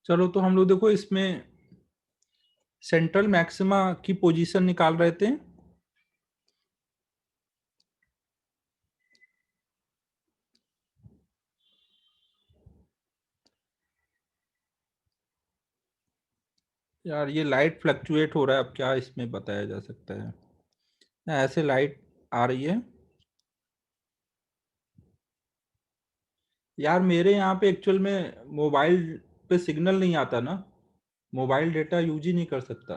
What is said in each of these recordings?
चलो तो हम लोग देखो इसमें सेंट्रल मैक्सिमा की पोजीशन निकाल रहे थे। यार ये लाइट फ्लक्चुएट हो रहा है, अब क्या इसमें बताया जा सकता है। ऐसे लाइट आ रही है। यार मेरे यहाँ पे एक्चुअल में मोबाइल पे सिग्नल नहीं आता ना, मोबाइल डेटा यूज ही नहीं कर सकता।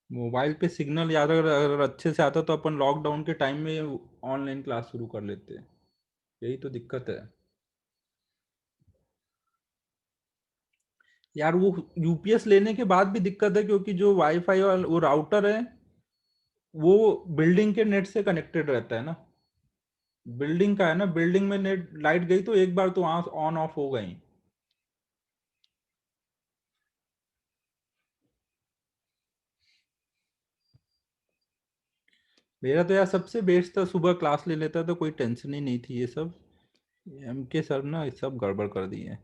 मोबाइल पे सिग्नल यार अगर अच्छे से आता तो अपन लॉकडाउन के टाइम में ऑनलाइन क्लास शुरू कर लेते। यही तो दिक्कत है यार। वो यूपीएस लेने के बाद भी दिक्कत है, क्योंकि जो वाईफाई वाला वो राउटर है वो बिल्डिंग के नेट से कनेक्टेड रहता है ना। बिल्डिंग का है ना, बिल्डिंग में नेट लाइट गई तो एक बार तो वहां ऑन ऑफ हो गई। मेरा तो यार सबसे बेस्ट था, सुबह क्लास ले लेता तो कोई टेंशन ही नहीं थी। ये सब एम के सर ना ये सब गड़बड़ कर दिए।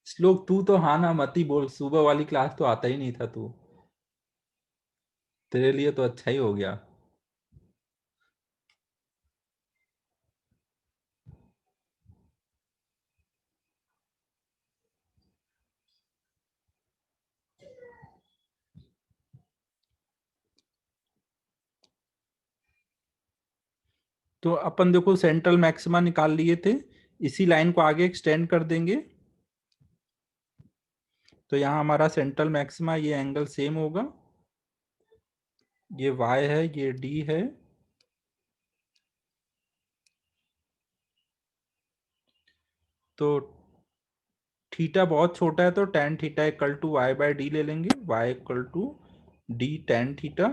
श्लोक तू तो हाँ ना मत ही बोल, सुबह वाली क्लास तो आता ही नहीं था तू। तेरे लिए तो अच्छा ही हो गया। तो अपन देखो सेंट्रल मैक्सिमा निकाल लिए थे, इसी लाइन को आगे एक्सटेंड कर देंगे। तो यहाँ हमारा सेंट्रल मैक्सिमा ये एंगल सेम होगा। ये y है, ये d है। तो थीटा बहुत छोटा है तो tan theta equal to y by D ले लेंगे, y इक्वल टू d tan थीटा।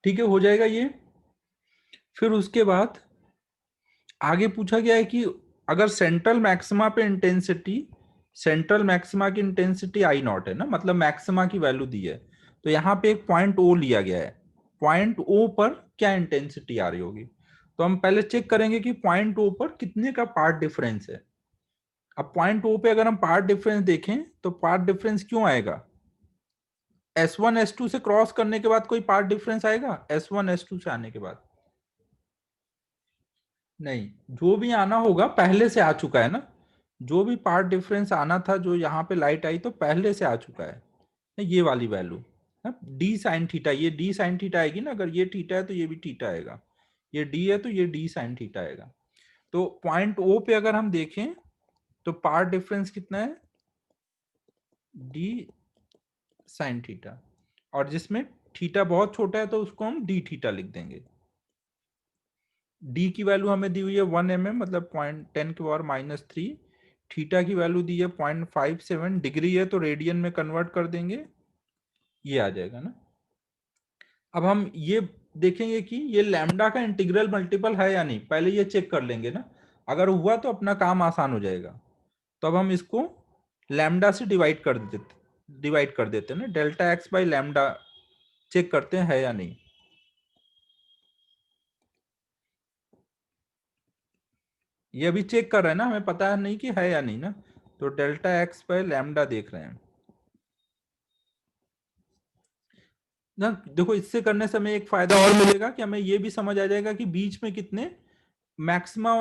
ठीक है, हो जाएगा ये। फिर उसके बाद आगे पूछा गया है कि अगर सेंट्रल मैक्सिमा पे इंटेंसिटी, सेंट्रल मैक्सिमा की इंटेंसिटी आई नॉट है ना, मतलब मैक्सिमा की वैल्यू दी है। तो यहाँ पे एक पॉइंट ओ लिया गया है। पॉइंट ओ पर क्या इंटेंसिटी आ रही होगी, तो हम पहले चेक करेंगे कि पॉइंट ओ पर कितने का पार्ट डिफरेंस है। अब पॉइंट ओ पे अगर हम पार्ट डिफरेंस देखें तो पार्ट डिफरेंस क्यों आएगा, S1 S2 से क्रॉस करने के बाद कोई पार्ट डिफरेंस आएगा S1 S2 से आने के बाद? नहीं, जो भी आना होगा पहले से आ चुका है ना। जो भी पार्ट डिफरेंस आना था, जो यहाँ पे लाइट आई तो पहले से आ चुका है। ये वाली वैल्यू डी साइन थीटा, ये डी साइन थीटा आएगी ना। अगर ये थीटा है तो ये भी थीटा आएगा, ये डी है तो ये डी साइन थीटा आएगा। तो पॉइंट ओ पे अगर हम देखें तो पार्ट डिफरेंस कितना है, डी साइन थीटा। और जिसमें थीटा बहुत छोटा है तो उसको हम डी थीटा लिख देंगे। डी की वैल्यू हमें दी हुई है 1 mm, मतलब 0.10⁻³ थीटा की वैल्यू दी है 0.57 डिग्री है, तो रेडियन में कन्वर्ट कर देंगे, ये आ जाएगा ना। अब हम ये देखेंगे कि ये लैम्डा का इंटीग्रल मल्टीपल है या नहीं, पहले ये चेक कर लेंगे ना। अगर हुआ तो अपना काम आसान हो जाएगा। तो अब हम इसको लैम्डा से डिवाइड कर देते हैं ना, delta X by lambda check करते हैं है या नहीं। ये अभी चेक कर रहे हैं ना, हमें पता है नहीं कि है या नहीं ना। तो डेल्टा एक्स बाय लैम्डा देख रहे हैं ना। देखो इससे करने से हमें एक फायदा और मिलेगा कि हमें ये भी समझ आ जाएगा कि बीच में कितने मैक्सिमा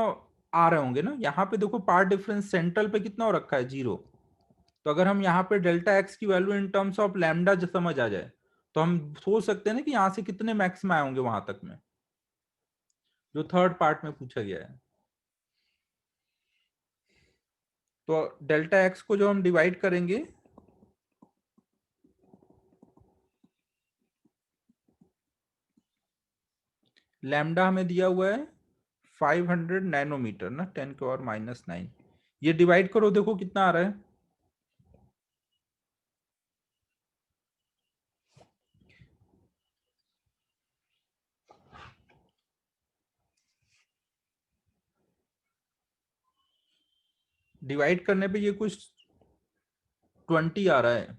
आ रहे होंगे ना। यहाँ पे देखो पार्ट डिफरेंस सेंट्रल पे कितना हो रखा है, 0। तो अगर हम यहाँ पे डेल्टा एक्स की value in terms of lambda जो समझ आ जाए तो हम सोच सकते हैं ना कि यहाँ से कितने मैक्सिमा आए होंगे वहां तक में, जो थर्ड पार्ट में पूछा गया है। तो डेल्टा एक्स को जो हम डिवाइड करेंगे, लैम्डा हमें दिया हुआ है 500 नैनोमीटर ना, 10⁻⁹ ये डिवाइड करो, देखो कितना आ रहा है। डिवाइड करने पे ये कुछ 20 आ रहा है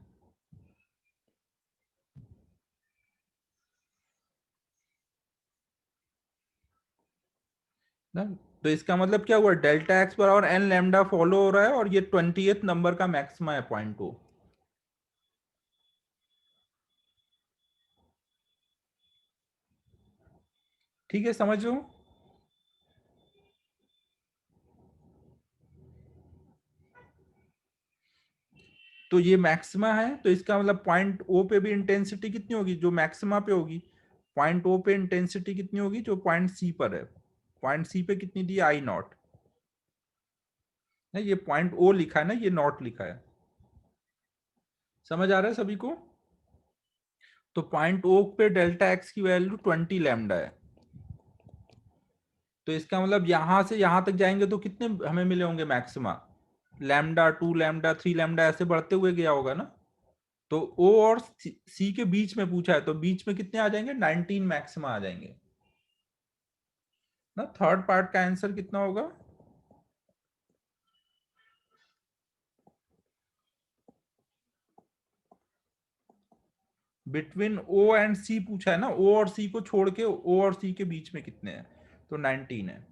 ना। तो इसका मतलब क्या हुआ, डेल्टा एक्स बराबर एन लैम्डा फॉलो हो रहा है और ये 20th नंबर का मैक्सिमा है 0.2। ठीक है, समझ लो। तो ये मैक्सिमा है, तो इसका मतलब पॉइंट ओ पे भी इंटेंसिटी कितनी होगी, जो मैक्सिमा पे होगी। पॉइंट ओ पे इंटेंसिटी कितनी होगी, जो पॉइंट सी पर है। पॉइंट सी पे कितनी दी, आई नॉट। नहीं, ये पॉइंट ओ लिखा है ना, ये नॉट लिखा है। समझ आ रहा है सभी को। तो पॉइंट ओ पे डेल्टा एक्स की वैल्यू 20 लैम्डा है। तो इसका मतलब यहां से यहां तक जाएंगे तो कितने हमें मिले होंगे मैक्सिमा, लैम्डा 2 लैम्डा 3 लैम्डा ऐसे बढ़ते हुए गया होगा ना। तो ओ और सी के बीच में पूछा है, तो बीच में कितने आ जाएंगे, 19 मैक्सिमा आ जाएंगे ना। थर्ड पार्ट का आंसर कितना होगा। बिटवीन ओ एंड सी पूछा है ना, ओ और सी को छोड़ के ओ और सी के बीच में कितने हैं, तो 19 है।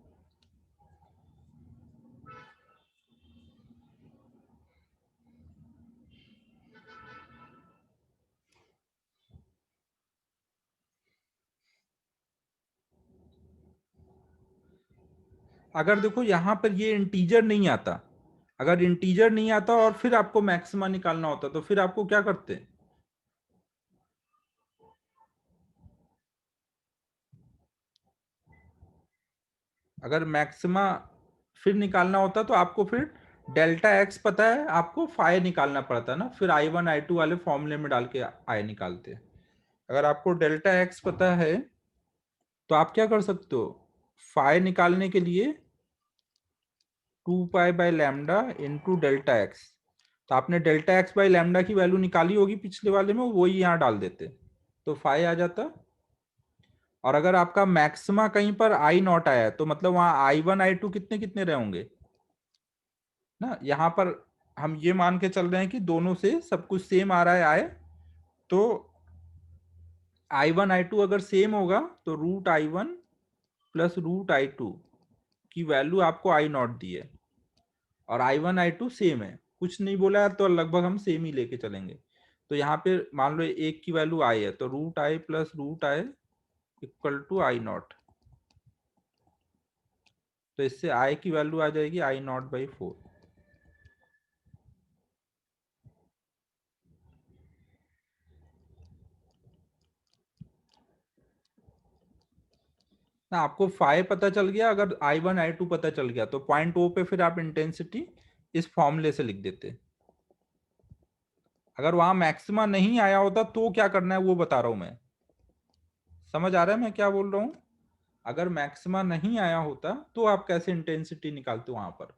अगर देखो यहां पर ये इंटीजर नहीं आता, अगर इंटीजर नहीं आता और फिर आपको मैक्सिमा निकालना होता तो फिर आपको क्या करते। अगर मैक्सिमा फिर निकालना होता तो आपको फिर डेल्टा एक्स पता है, आपको फाई निकालना पड़ता ना, फिर आई वन आई टू वाले फॉर्मूले में डाल के आई निकालते। अगर आपको डेल्टा एक्स पता है तो आप क्या कर सकते हो, फाई निकालने के लिए 2 pi by lambda into delta x. तो आपने डेल्टा एक्स बाई लैम्डा की वैल्यू निकाली होगी पिछले वाले में, वही यहाँ डाल देते तो फाई आ जाता। और अगर आपका मैक्सिमा कहीं पर आई नॉट आया है तो मतलब वहां आई वन आई टू कितने कितने रहे होंगे ना। यहाँ पर हम ये मान के चल रहे हैं कि दोनों से सब कुछ सेम आ रहा है आए, तो आई वन आई टू अगर सेम होगा तो root I one plus root I two की वैल्यू आपको आई नॉट दी है, और I one I two same है, कुछ नहीं बोला है तो लगभग हम सेम ही लेके चलेंगे। तो यहाँ पे मान लो एक की वैल्यू आई है तो root I plus root I equal to I not. तो इससे आई की वैल्यू आ जाएगी आई नॉट बाई 4। ना आपको फाइव पता चल गया, अगर आई वन आई टू पता चल गया तो पॉइंट ओ पे फिर आप इंटेंसिटी इस फॉर्मूले से लिख देते। अगर वहां मैक्सिमा नहीं आया होता तो क्या करना है वो बता रहा हूं मैं। समझ आ रहा है मैं क्या बोल रहा हूं। अगर मैक्सिमा नहीं आया होता तो आप कैसे इंटेंसिटी निकालते वहां पर।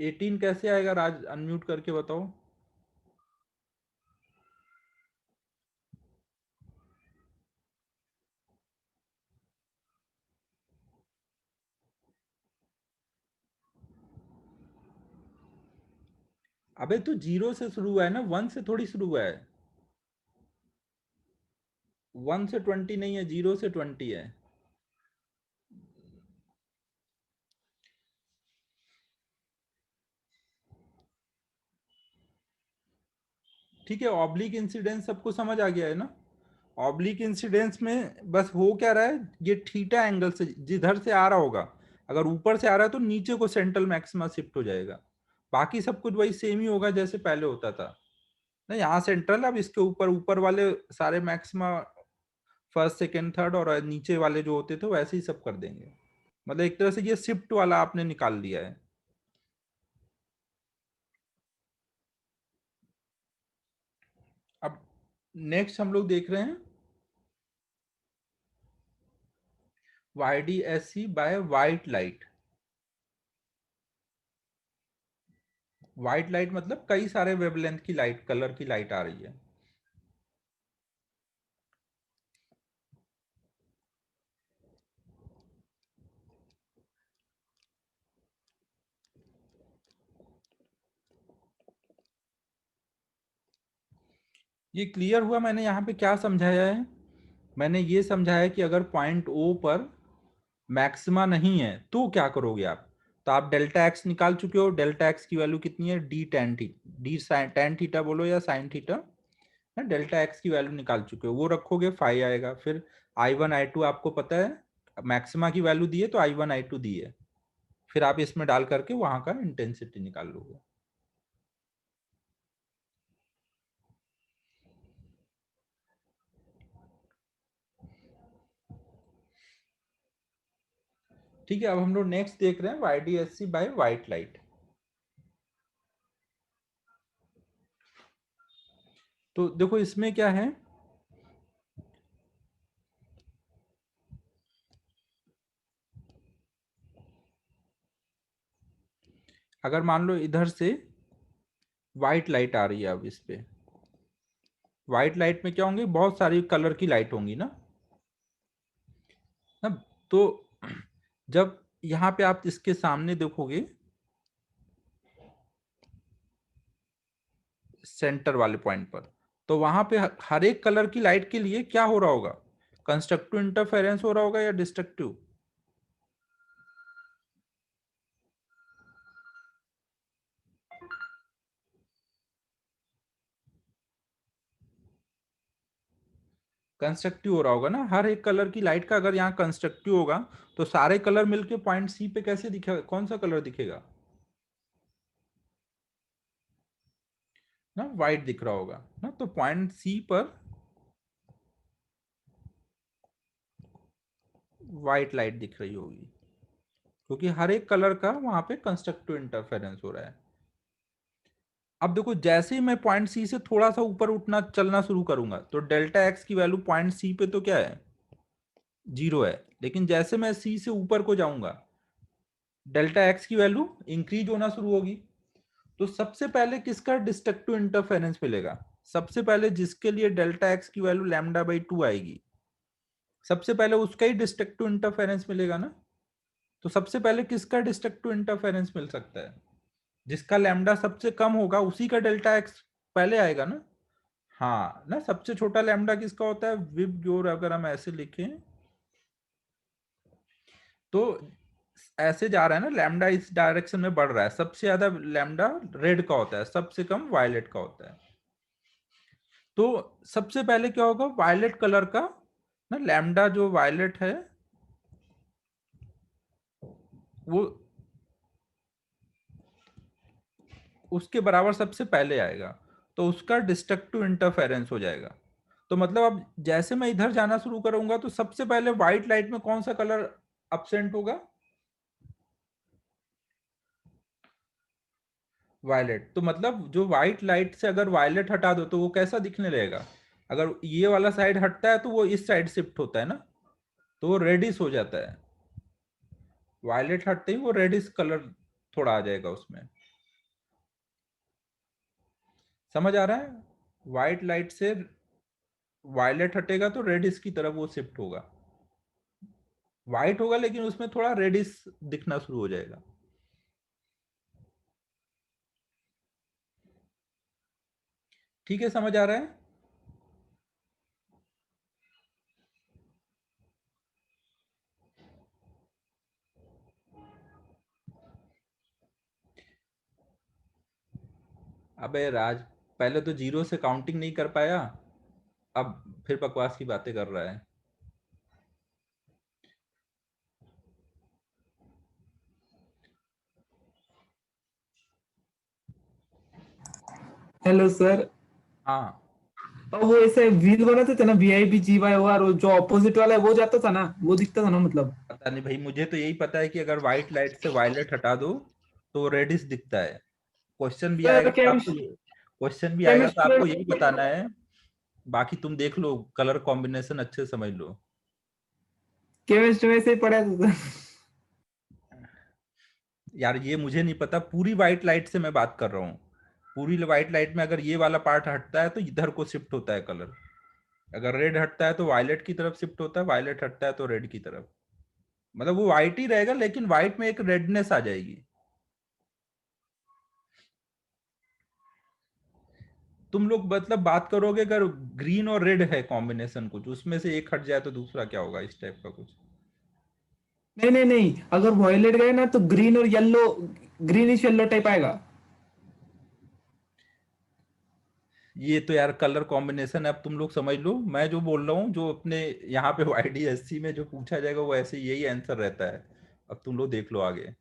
18 कैसे आएगा राज, अनम्यूट करके बताओ। अबे तो जीरो से शुरू हुआ है ना, वन से थोड़ी शुरू हुआ है। वन से 20 नहीं है, जीरो से 20 है। ठीक है, ऑब्लिक इंसिडेंस सबको समझ आ गया है ना। ऑब्लिक इंसिडेंस में बस हो क्या रहा है, ये थीटा एंगल से जिधर से आ रहा होगा, अगर ऊपर से आ रहा है तो नीचे को सेंट्रल मैक्सिमा शिफ्ट हो जाएगा। बाकी सब कुछ वही सेम ही होगा जैसे पहले होता था ना। यहाँ सेंट्रल, अब इसके ऊपर ऊपर वाले सारे मैक्सिमा फर्स्ट सेकेंड थर्ड, और नीचे वाले जो होते थे वैसे ही सब कर देंगे। मतलब एक तरह से ये शिफ्ट वाला आपने निकाल लिया है। अब नेक्स्ट हम लोग देख रहे हैं Y D S C by white light. White light मतलब कई सारे वेवलेंथ की लाइट, कलर की लाइट आ रही है। ये क्लियर हुआ? मैंने यहाँ पे क्या समझाया है? मैंने ये समझाया कि अगर पॉइंट ओ पर मैक्सिमा नहीं है तो क्या करोगे आप। तो आप डेल्टा एक्स निकाल चुके हो, डेल्टा एक्स की वैल्यू कितनी है, D tan theta, D tan theta बोलो या साइन थीटा, डेल्टा एक्स की वैल्यू निकाल चुके हो, वो रखोगे, फाइव आएगा। फिर आई वन आई टू आपको पता है, मैक्सिमा की वैल्यू दी है तो I one I to the है, फिर आप इसमें डाल करके वहां का इंटेंसिटी निकाल लोगे। ठीक है, अब हम लोग नेक्स्ट देख रहे हैं वाईडीएससी बाय व्हाइट लाइट। तो देखो इसमें क्या है, अगर मान लो इधर से व्हाइट लाइट आ रही है, अब इस पे व्हाइट लाइट में क्या होंगे, बहुत सारी कलर की लाइट होंगी ना। तो जब यहाँ पे आप इसके सामने देखोगे सेंटर वाले पॉइंट पर, तो वहां पे हर एक कलर की लाइट के लिए क्या हो रहा होगा, कंस्ट्रक्टिव इंटरफेरेंस हो रहा होगा या डिस्ट्रक्टिव। कंस्ट्रक्टिव हो रहा होगा ना, हर एक कलर की लाइट का अगर यहाँ कंस्ट्रक्टिव होगा तो सारे कलर मिलके पॉइंट सी पे कैसे दिखेगा, कौन सा कलर दिखेगा ना, व्हाइट दिख रहा होगा ना। तो पॉइंट सी पर व्हाइट लाइट दिख रही होगी, क्योंकि हर एक कलर का वहां पे कंस्ट्रक्टिव इंटरफेरेंस हो रहा है। अब देखो जैसे ही मैं पॉइंट सी से थोड़ा सा ऊपर उठना चलना शुरू करूंगा तो डेल्टा एक्स की वैल्यू पॉइंट सी पे तो क्या है, जीरो है, लेकिन जैसे मैं सी से ऊपर को जाऊंगा डेल्टा एक्स की वैल्यू इंक्रीज होना शुरू होगी। तो सबसे पहले किसका डिस्ट्रक्टिव इंटरफेरेंस मिलेगा, सबसे पहले जिसके लिए डेल्टा एक्स की वैल्यू लैम्डा बाई टू आएगी, सबसे पहले उसका ही डिस्ट्रक्टिव इंटरफेरेंस मिलेगा ना। तो सबसे पहले किसका डिस्ट्रक्टिव इंटरफेरेंस मिल सकता है, जिसका लैम्डा सबसे कम होगा उसी का डेल्टा एक्स पहले आएगा ना। हाँ ना, सबसे छोटा लैम्डा किसका होता है, विब जोर, अगर हम ऐसे लिखें तो ऐसे जा रहा है ना, लैम्डा इस डायरेक्शन में बढ़ रहा है, सबसे ज्यादा लैम्डा रेड का होता है, सबसे कम वायलेट का होता है। तो सबसे पहले क्या होगा, वायलेट कलर का ना लैम्डा जो वायलेट है वो उसके बराबर सबसे पहले आएगा, तो उसका डिस्ट्रक्टिव इंटरफेरेंस हो जाएगा। तो मतलब अब जैसे मैं इधर जाना शुरू करूंगा तो सबसे पहले व्हाइट लाइट में कौन सा कलर अपसेंट होगा, वायलेट। तो मतलब जो व्हाइट लाइट से अगर वायलेट हटा दो तो वो कैसा दिखने लगेगा, अगर ये वाला साइड हटता है तो वो इस साइड शिफ्ट होता है ना, तो वो रेडिश हो जाता है, वायलेट हटते ही वो रेडिश कलर थोड़ा आ जाएगा उसमें। समझ आ रहा है, व्हाइट लाइट से वायलेट हटेगा तो रेडिश की तरफ वो शिफ्ट होगा, व्हाइट होगा लेकिन उसमें थोड़ा रेडिश दिखना शुरू हो जाएगा। ठीक है, समझ आ रहा है। अबे राज, पहले तो जीरो से काउंटिंग नहीं कर पाया, अब फिर बकवास की बातें कर रहा है। Hello sir. हाँ, और वो ऐसे व्हील बनाते थे ना, VIB GY OR, और जो ऑपोजिट वाला है वो जाता था ना, वो दिखता था ना मतलब। पता नहीं भाई, मुझे तो यही पता है कि अगर व्हाइट लाइट से वायलेट हटा दो तो रेडिश दिखता है। क्वेश्चन भी सर आएगा तो आपको ये क्वेश्चन भी आएगा तो केमिस्ट्री आपको में यही बताना है। बाकी तुम देख लो, कलर कॉम्बिनेशन अच्छे से समझ लो। केमिस्ट्री में से ही पढ़ा था सर। यार ये मुझे नहीं पता, पूरी व्हाइट लाइट से मैं बात कर रहा हूँ। पूरी व्हाइट लाइट में अगर ये वाला पार्ट हटता है तो इधर को शिफ्ट होता है कलर, अगर रेड हटता है तो वायलेट की तरफ शिफ्ट होता है, वायलेट हटता है तो रेड की तरफ। मतलब वो व्हाइट ही रहेगा लेकिन व्हाइट में एक रेडनेस आ जाएगी। तुम लोग मतलब बात करोगे अगर ग्रीन और रेड है कॉम्बिनेशन कुछ, उसमें से एक हट जाए तो दूसरा क्या होगा, इस टाइप का कुछ। नहीं नहीं नहीं, अगर वॉयलेट गए ना तो ग्रीन और येलो, ग्रीनिश येलो टाइप आएगा। ये तो यार कलर कॉम्बिनेशन है, अब तुम लोग समझ लो, मैं जो बोल रहा हूँ जो अपने यहाँ पे YDSC में जो पूछा जाएगा वो ऐसे यही आंसर रहता है। अब तुम लोग देख लो आगे।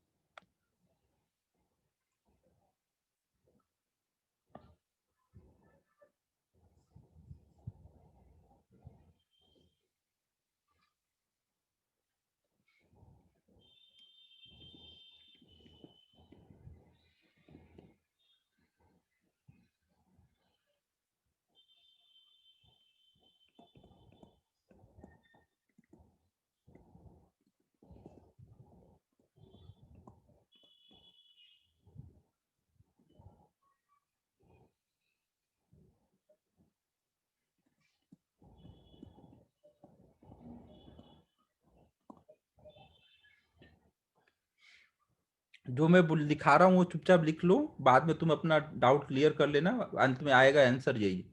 जो मैं लिखा रहा हूँ वो चुपचाप लिख लो, बाद में तुम अपना डाउट क्लियर कर लेना, अंत में आएगा आंसर यही।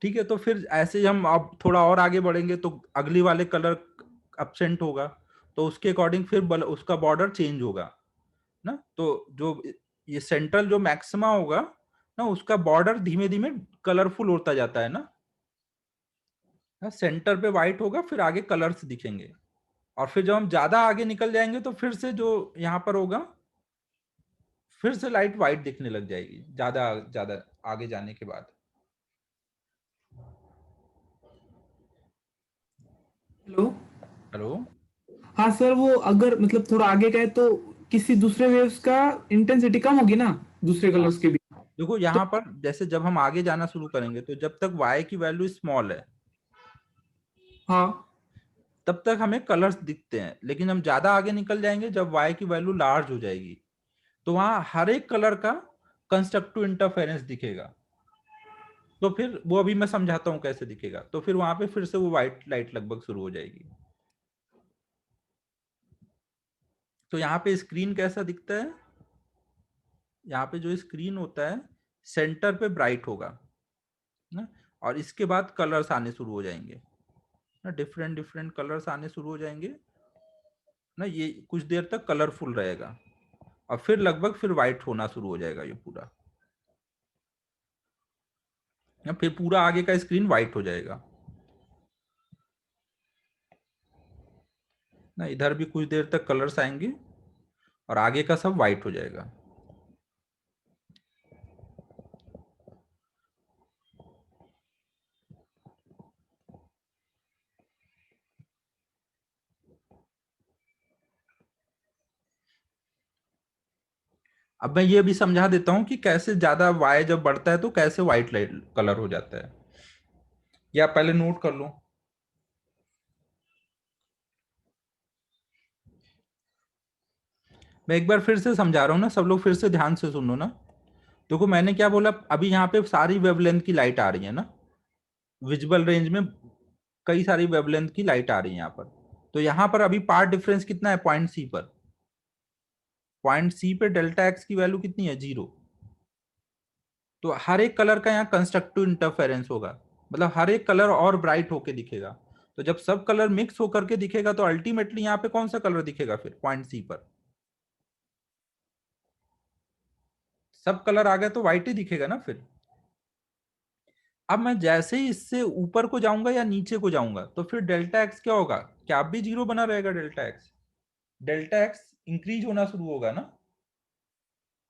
ठीक है, तो फिर ऐसे ही हम अब थोड़ा और आगे बढ़ेंगे तो अगली वाले कलर absent होगा, तो उसके अकॉर्डिंग फिर उसका बॉर्डर चेंज होगा ना। तो जो ये सेंट्रल जो मैक्सिमा होगा ना, उसका बॉर्डर धीमे धीमे कलरफुल होता जाता है ना। सेंटर पे व्हाइट होगा, फिर आगे कलर्स दिखेंगे, और फिर जब हम ज्यादा आगे निकल जाएंगे तो फिर से जो यहाँ पर होगा, फिर से लाइट व्हाइट दिखने लग जाएगी ज्यादा ज्यादा आगे जाने के बाद। हेलो। हेलो। हाँ सर, वो अगर मतलब थोड़ा आगे गए तो किसी दूसरे वेव्स का इंटेंसिटी कम होगी ना, दूसरे हाँ, कलर्स के भी। देखो तो यहाँ पर जैसे जब हम आगे जाना शुरू करेंगे तो जब तक y की वैल्यू स्मॉल है हाँ तब तक हमें कलर्स दिखते हैं, लेकिन हम ज्यादा आगे निकल जाएंगे जब y की वैल्यू लार्ज हो जाएगी, तो वहां हर एक कलर का कंस्ट्रक्टिव इंटरफेरेंस दिखेगा। तो फिर वो अभी मैं समझाता हूँ कैसे दिखेगा, तो फिर वहां पे फिर से वो व्हाइट लाइट लगभग शुरू हो जाएगी। तो यहाँ पे स्क्रीन कैसा दिखता है, यहाँ पे जो स्क्रीन होता है सेंटर पे ब्राइट होगा ना, और इसके बाद कलर्स आने शुरू हो जाएंगे ना, डिफरेंट डिफरेंट कलर्स आने शुरू हो जाएंगे ना, ये कुछ देर तक कलरफुल रहेगा, और फिर लगभग फिर व्हाइट होना शुरू हो जाएगा ये पूरा ना, फिर पूरा आगे का स्क्रीन व्हाइट हो जाएगा ना, इधर भी कुछ देर तक कलर्स आएंगे और आगे का सब व्हाइट हो जाएगा। अब मैं ये भी समझा देता हूँ कि कैसे ज्यादा वाई जब बढ़ता है तो कैसे व्हाइट लाइट कलर हो जाता है, या पहले नोट कर लो। मैं एक बार फिर से समझा रहा हूँ ना, सब लोग फिर से ध्यान से सुनो ना। देखो मैंने क्या बोला, अभी यहाँ पे सारी वेवलेंथ की लाइट आ रही है ना, विजिबल रेंज में कई सारी वेवलेंथ की लाइट आ रही है यहाँ पर। तो यहाँ पर अभी पार्ट डिफरेंस कितना है, पॉइंट सी पर, पॉइंट सी पे डेल्टा एक्स की वैल्यू कितनी है, 0। तो हर एक कलर का यहाँ कंस्ट्रक्टिव इंटरफेरेंस होगा, मतलब हर एक कलर और ब्राइट होके दिखेगा। तो जब सब कलर मिक्स होकर के दिखेगा तो अल्टीमेटली यहाँ पे कौन सा कलर दिखेगा फिर पॉइंट सी पर, सब कलर आ गए तो व्हाइट ही दिखेगा ना फिर। अब मैं जैसे ही इससे ऊपर को जाऊंगा या नीचे को जाऊंगा तो फिर डेल्टा एक्स क्या होगा, क्या अब भी 0 बना रहेगा delta x, delta x increase होना शुरू होगा ना।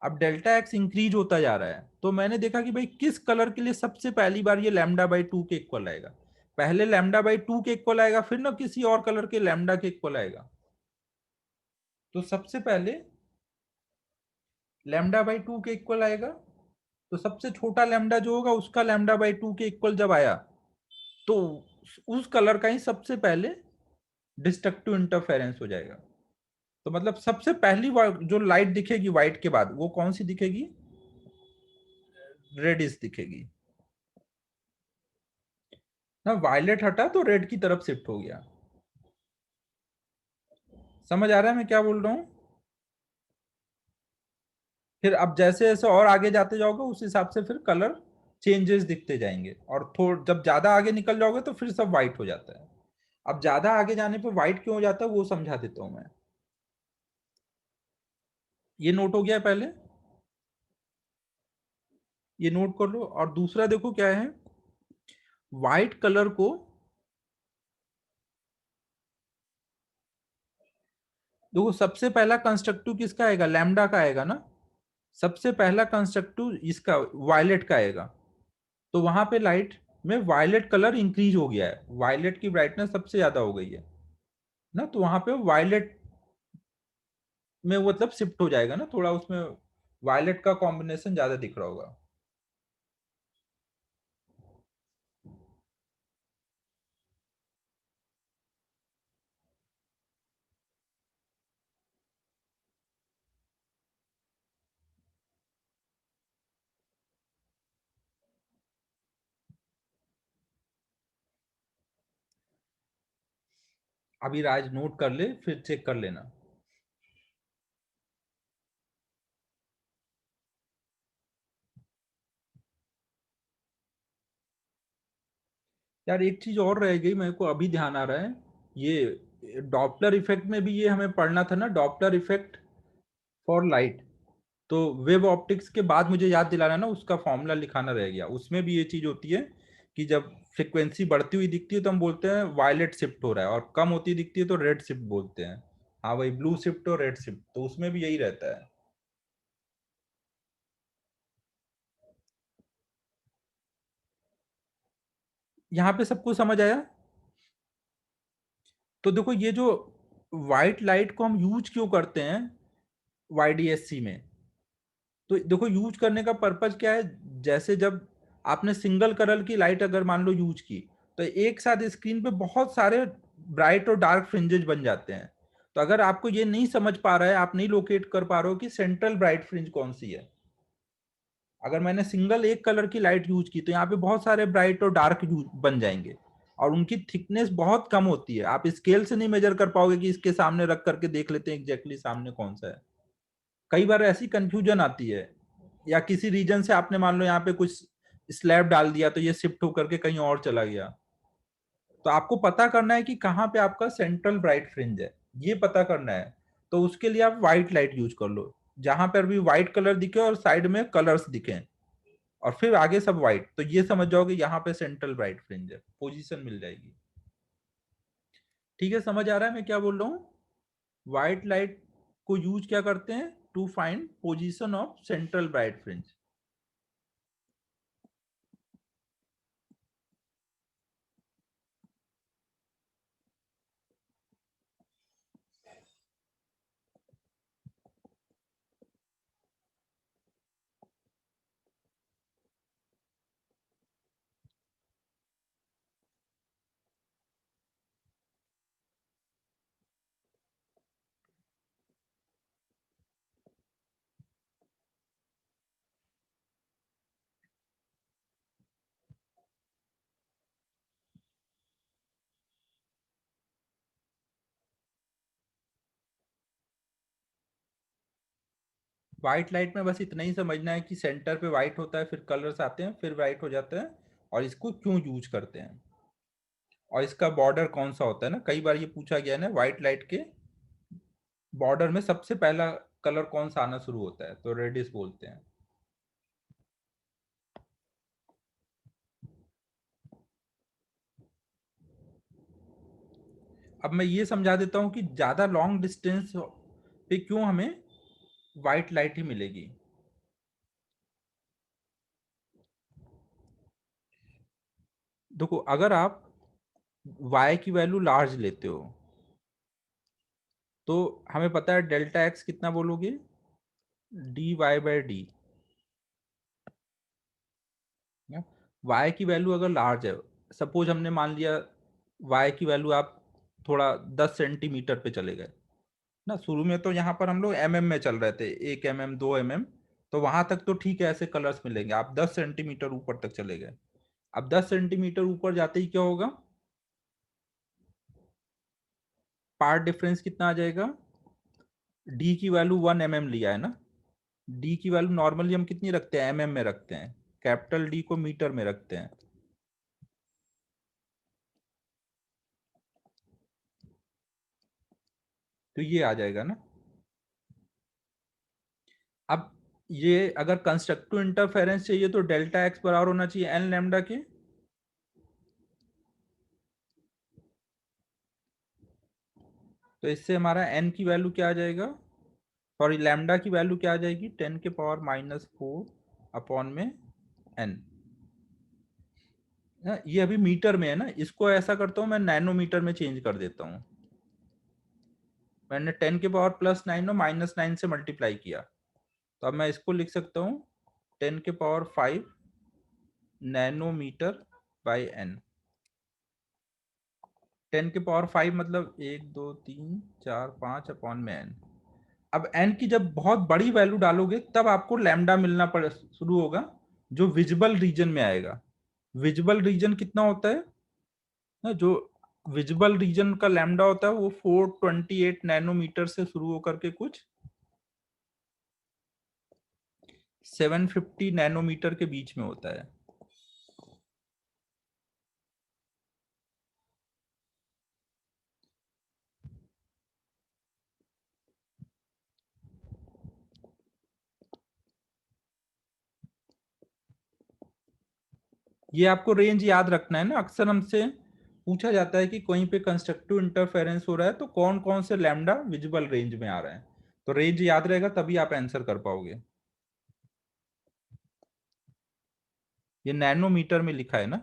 अब डेल्टा एक्स इंक्रीज होता जा रहा है, तो मैंने देखा कि भाई किस कलर के लिए सबसे पहली बार ये लैम्डा बाई 2 के इक्वल आएगा। पहले लैम्डा बाई 2 के इक्वल आएगा, फिर ना किसी और कलर के लैम्डा के इक्वल आएगा। तो सबसे पहले लैम्डा बाई 2 के इक्वल आएगा, तो सबसे छोटा लैम्डा जो होगा उसका लैम्डा बाई 2 के इक्वल जब आया, तो उस कलर का ही सबसे पहले डिस्ट्रक्टिव इंटरफेरेंस हो जाएगा। तो मतलब सबसे पहली जो लाइट दिखेगी व्हाइट के बाद वो कौन सी दिखेगी, रेडिश दिखेगी ना। वायलेट हटा तो रेड की तरफ शिफ्ट हो गया, समझ आ रहा है मैं क्या बोल रहा हूँ? फिर अब जैसे जैसे और आगे जाते जाओगे उस हिसाब से फिर कलर चेंजेस दिखते जाएंगे, और थोड़ा जब ज्यादा आगे निकल जाओगे तो फिर सब वाइट हो जाता है। अब ज्यादा आगे जाने पे वाइट क्यों हो जाता है वो समझा देता हूं मैं। ये नोट हो गया पहले, ये नोट कर लो। और दूसरा देखो क्या है, व्हाइट कलर को, देखो सबसे पहला कंस्ट्रक्टिव किसका आएगा, लैम्डा का आएगा ना। सबसे पहला कंस्ट्रक्टिव इसका वायलेट का आएगा। तो वहां पे लाइट में वायलेट कलर इंक्रीज हो गया है, वायलेट की ब्राइटनेस सबसे ज्यादा हो गई है ना, तो वहां पे वायलेट में वो मतलब शिफ्ट हो जाएगा ना थोड़ा, उसमें वायलेट का कॉम्बिनेशन ज्यादा दिख रहा होगा। अभी राज नोट कर ले फिर चेक कर लेना। यार एक चीज और रह गई, मेरे को अभी ध्यान आ रहा है, ये डॉपलर इफेक्ट में भी ये हमें पढ़ना था ना, डॉपलर इफेक्ट फॉर लाइट। तो वेब ऑप्टिक्स के बाद मुझे याद दिलाना ना, उसका फॉर्मूला लिखाना रह गया। उसमें भी ये चीज होती है कि जब फ्रिक्वेंसी बढ़ती हुई दिखती है तो हम बोलते हैं वायलेट शिफ्ट हो रहा है, और कम होती दिखती है तो रेड शिफ्ट बोलते हैं। हाँ वही ब्लू शिफ्ट और रेड शिफ्ट, तो उसमें भी यही रहता है। यहाँ पे सबको समझ आया? तो देखो ये जो व्हाइट लाइट को हम यूज क्यों करते हैं वाईडीएससी में, तो देखो यूज करने का पर्पज क्या है। जैसे जब आपने सिंगल कलर की लाइट अगर मान लो यूज की, तो एक साथ स्क्रीन पे बहुत सारे ब्राइट और डार्क फ्रिंजेस बन जाते हैं। तो अगर आपको ये नहीं समझ पा रहा है, आप नहीं लोकेट कर पा रहे हो कि सेंट्रल ब्राइट फ्रिंज कौन सी है, अगर मैंने सिंगल एक कलर की लाइट यूज की तो यहाँ पे बहुत सारे ब्राइट और डार्क बन जाएंगे, और उनकी थिकनेस बहुत कम होती है, आप स्केल से नहीं मेजर कर पाओगे कि इसके सामने रख करके देख लेते हैं एग्जैक्टली सामने कौन सा है। कई बार ऐसी कंफ्यूजन आती है, या किसी रीजन से आपने मान लो यहाँ पे कुछ स्लैब डाल दिया तो ये शिफ्ट होकर के कहीं और चला गया। तो आपको पता करना है कि कहाँ पे आपका सेंट्रल ब्राइट फ्रिंज है, ये पता करना है। तो उसके लिए आप व्हाइट लाइट यूज कर लो, जहां पर भी व्हाइट कलर दिखे और साइड में कलर्स दिखे, और फिर आगे सब व्हाइट, तो ये समझ जाओगे यहाँ पे सेंट्रल ब्राइट फ्रिंज है, पोजीशन मिल जाएगी। ठीक है, समझ आ रहा है मैं क्या बोल रहा हूँ? व्हाइट लाइट को यूज क्या करते हैं, to find position of central bright fringe. White light में बस इतना ही समझना है कि सेंटर पे व्हाइट होता है, फिर कलर्स आते हैं, फिर व्हाइट हो जाता है, और इसको क्यों यूज करते हैं, और इसका बॉर्डर कौन सा होता है ना, कई बार ये पूछा गया है ना, व्हाइट लाइट के बॉर्डर में सबसे पहला कलर कौन सा आना शुरू होता है, तो रेडिश बोलते हैं। अब मैं ये समझा देता हूँ कि ज्यादा लॉन्ग डिस्टेंस पे क्यों हमें व्हाइट लाइट ही मिलेगी। देखो अगर आप y की वैल्यू लार्ज लेते हो, तो हमें पता है डेल्टा एक्स कितना बोलोगे, D Y by D. y की वैल्यू अगर लार्ज है, सपोज हमने मान लिया y की वैल्यू आप थोड़ा 10 सेंटीमीटर पे चले गए ना, शुरू में तो यहाँ पर हम लोग में चल रहे थे, 1 mm 2 mm, तो वहां तक तो ठीक है, ऐसे कलर्स मिलेंगे। आप 10 सेंटीमीटर ऊपर तक चले गए, अब 10 सेंटीमीटर ऊपर जाते ही क्या होगा, पार्ट डिफरेंस कितना आ जाएगा, डी की वैल्यू 1 mm लिया है ना, डी की वैल्यू नॉर्मली हम कितनी रखते हैं, mm में रखते हैं, कैपिटल डी को मीटर में रखते हैं। तो ये आ जाएगा ना। अब ये अगर कंस्ट्रक्टिव इंटरफेरेंस चाहिए तो डेल्टा एक्स बराबर होना चाहिए एन लैम्डा के। तो इससे हमारा एन की वैल्यू क्या आ जाएगा, सॉरी लैम्डा की वैल्यू क्या आ जाएगी, 10⁻⁻⁴ अपॉन में एन। ये अभी मीटर में है ना, इसको ऐसा करता हूं मैं नैनोमीटर में चेंज कर देता हूं। मैंने 10⁻+9 और -9 से मल्टीप्लाई किया, तो अब मैं इसको लिख सकता हूँ 10⁵ नैनोमीटर बाई एन। 10⁵ मतलब 1 2 3 4 5 अपॉन में एन। अब एन की जब बहुत बड़ी वैल्यू डालोगे तब आपको लैम्डा मिलना पड़ शुरू होगा, जो विजिबल रीजन में आएगा। विजिबल रीजन कितना होता है ना, जो विजिबल रीजन का लैम्डा होता है वो 428 नैनोमीटर से शुरू होकर के कुछ 750 नैनोमीटर के बीच में होता है। ये आपको रेंज याद रखना है ना, अक्सर हमसे पूछा जाता है कि कहीं पे कंस्ट्रक्टिव इंटरफेरेंस हो रहा है तो कौन कौन से लैम्डा विजिबल रेंज में आ रहे हैं। तो रेंज याद रहेगा तभी आप आंसर कर पाओगे। ये नैनोमीटर में लिखा है ना,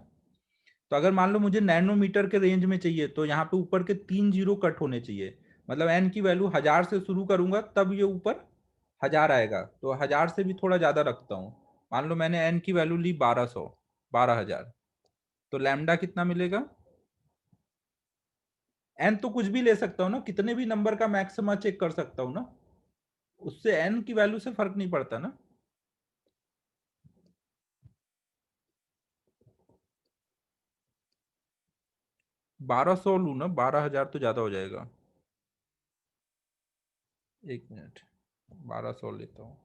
तो अगर मान लो मुझे नैनोमीटर के रेंज में चाहिए तो यहाँ पे ऊपर के 3 जीरो कट होने चाहिए, मतलब एन की वैल्यू 1000 से शुरू करूंगा तब ये ऊपर 1000 आएगा, तो 1000 से भी थोड़ा ज्यादा रखता हूँ। मान लो मैंने एन की वैल्यू ली 1200, 12000, तो लैम्डा कितना मिलेगा। एन तो कुछ भी ले सकता हूँ ना, कितने भी नंबर का मैक्सिमा चेक कर सकता हूँ ना, उससे एन की वैल्यू से फर्क नहीं पड़ता ना। 1200 लू ना, 12000 तो ज्यादा हो जाएगा। एक मिनट, 1200 लेता हूँ।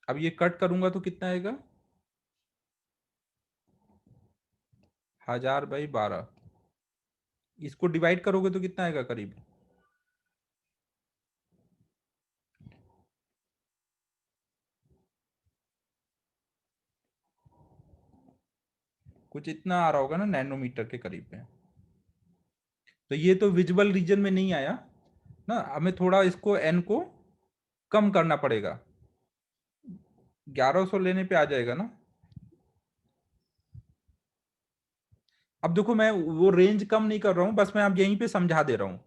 अब ये कट करूंगा तो कितना आएगा, 1000/12। इसको डिवाइड करोगे तो कितना आएगा करीब, कुछ इतना आ रहा होगा ना, नैनोमीटर के करीब में। तो ये तो विजिबल रीजन में नहीं आया ना, हमें थोड़ा इसको एन को कम करना पड़ेगा, 1100 लेने पे आ जाएगा ना। अब देखो मैं वो रेंज कम नहीं कर रहा हूँ, बस मैं अब यहीं पे समझा दे रहा हूँ।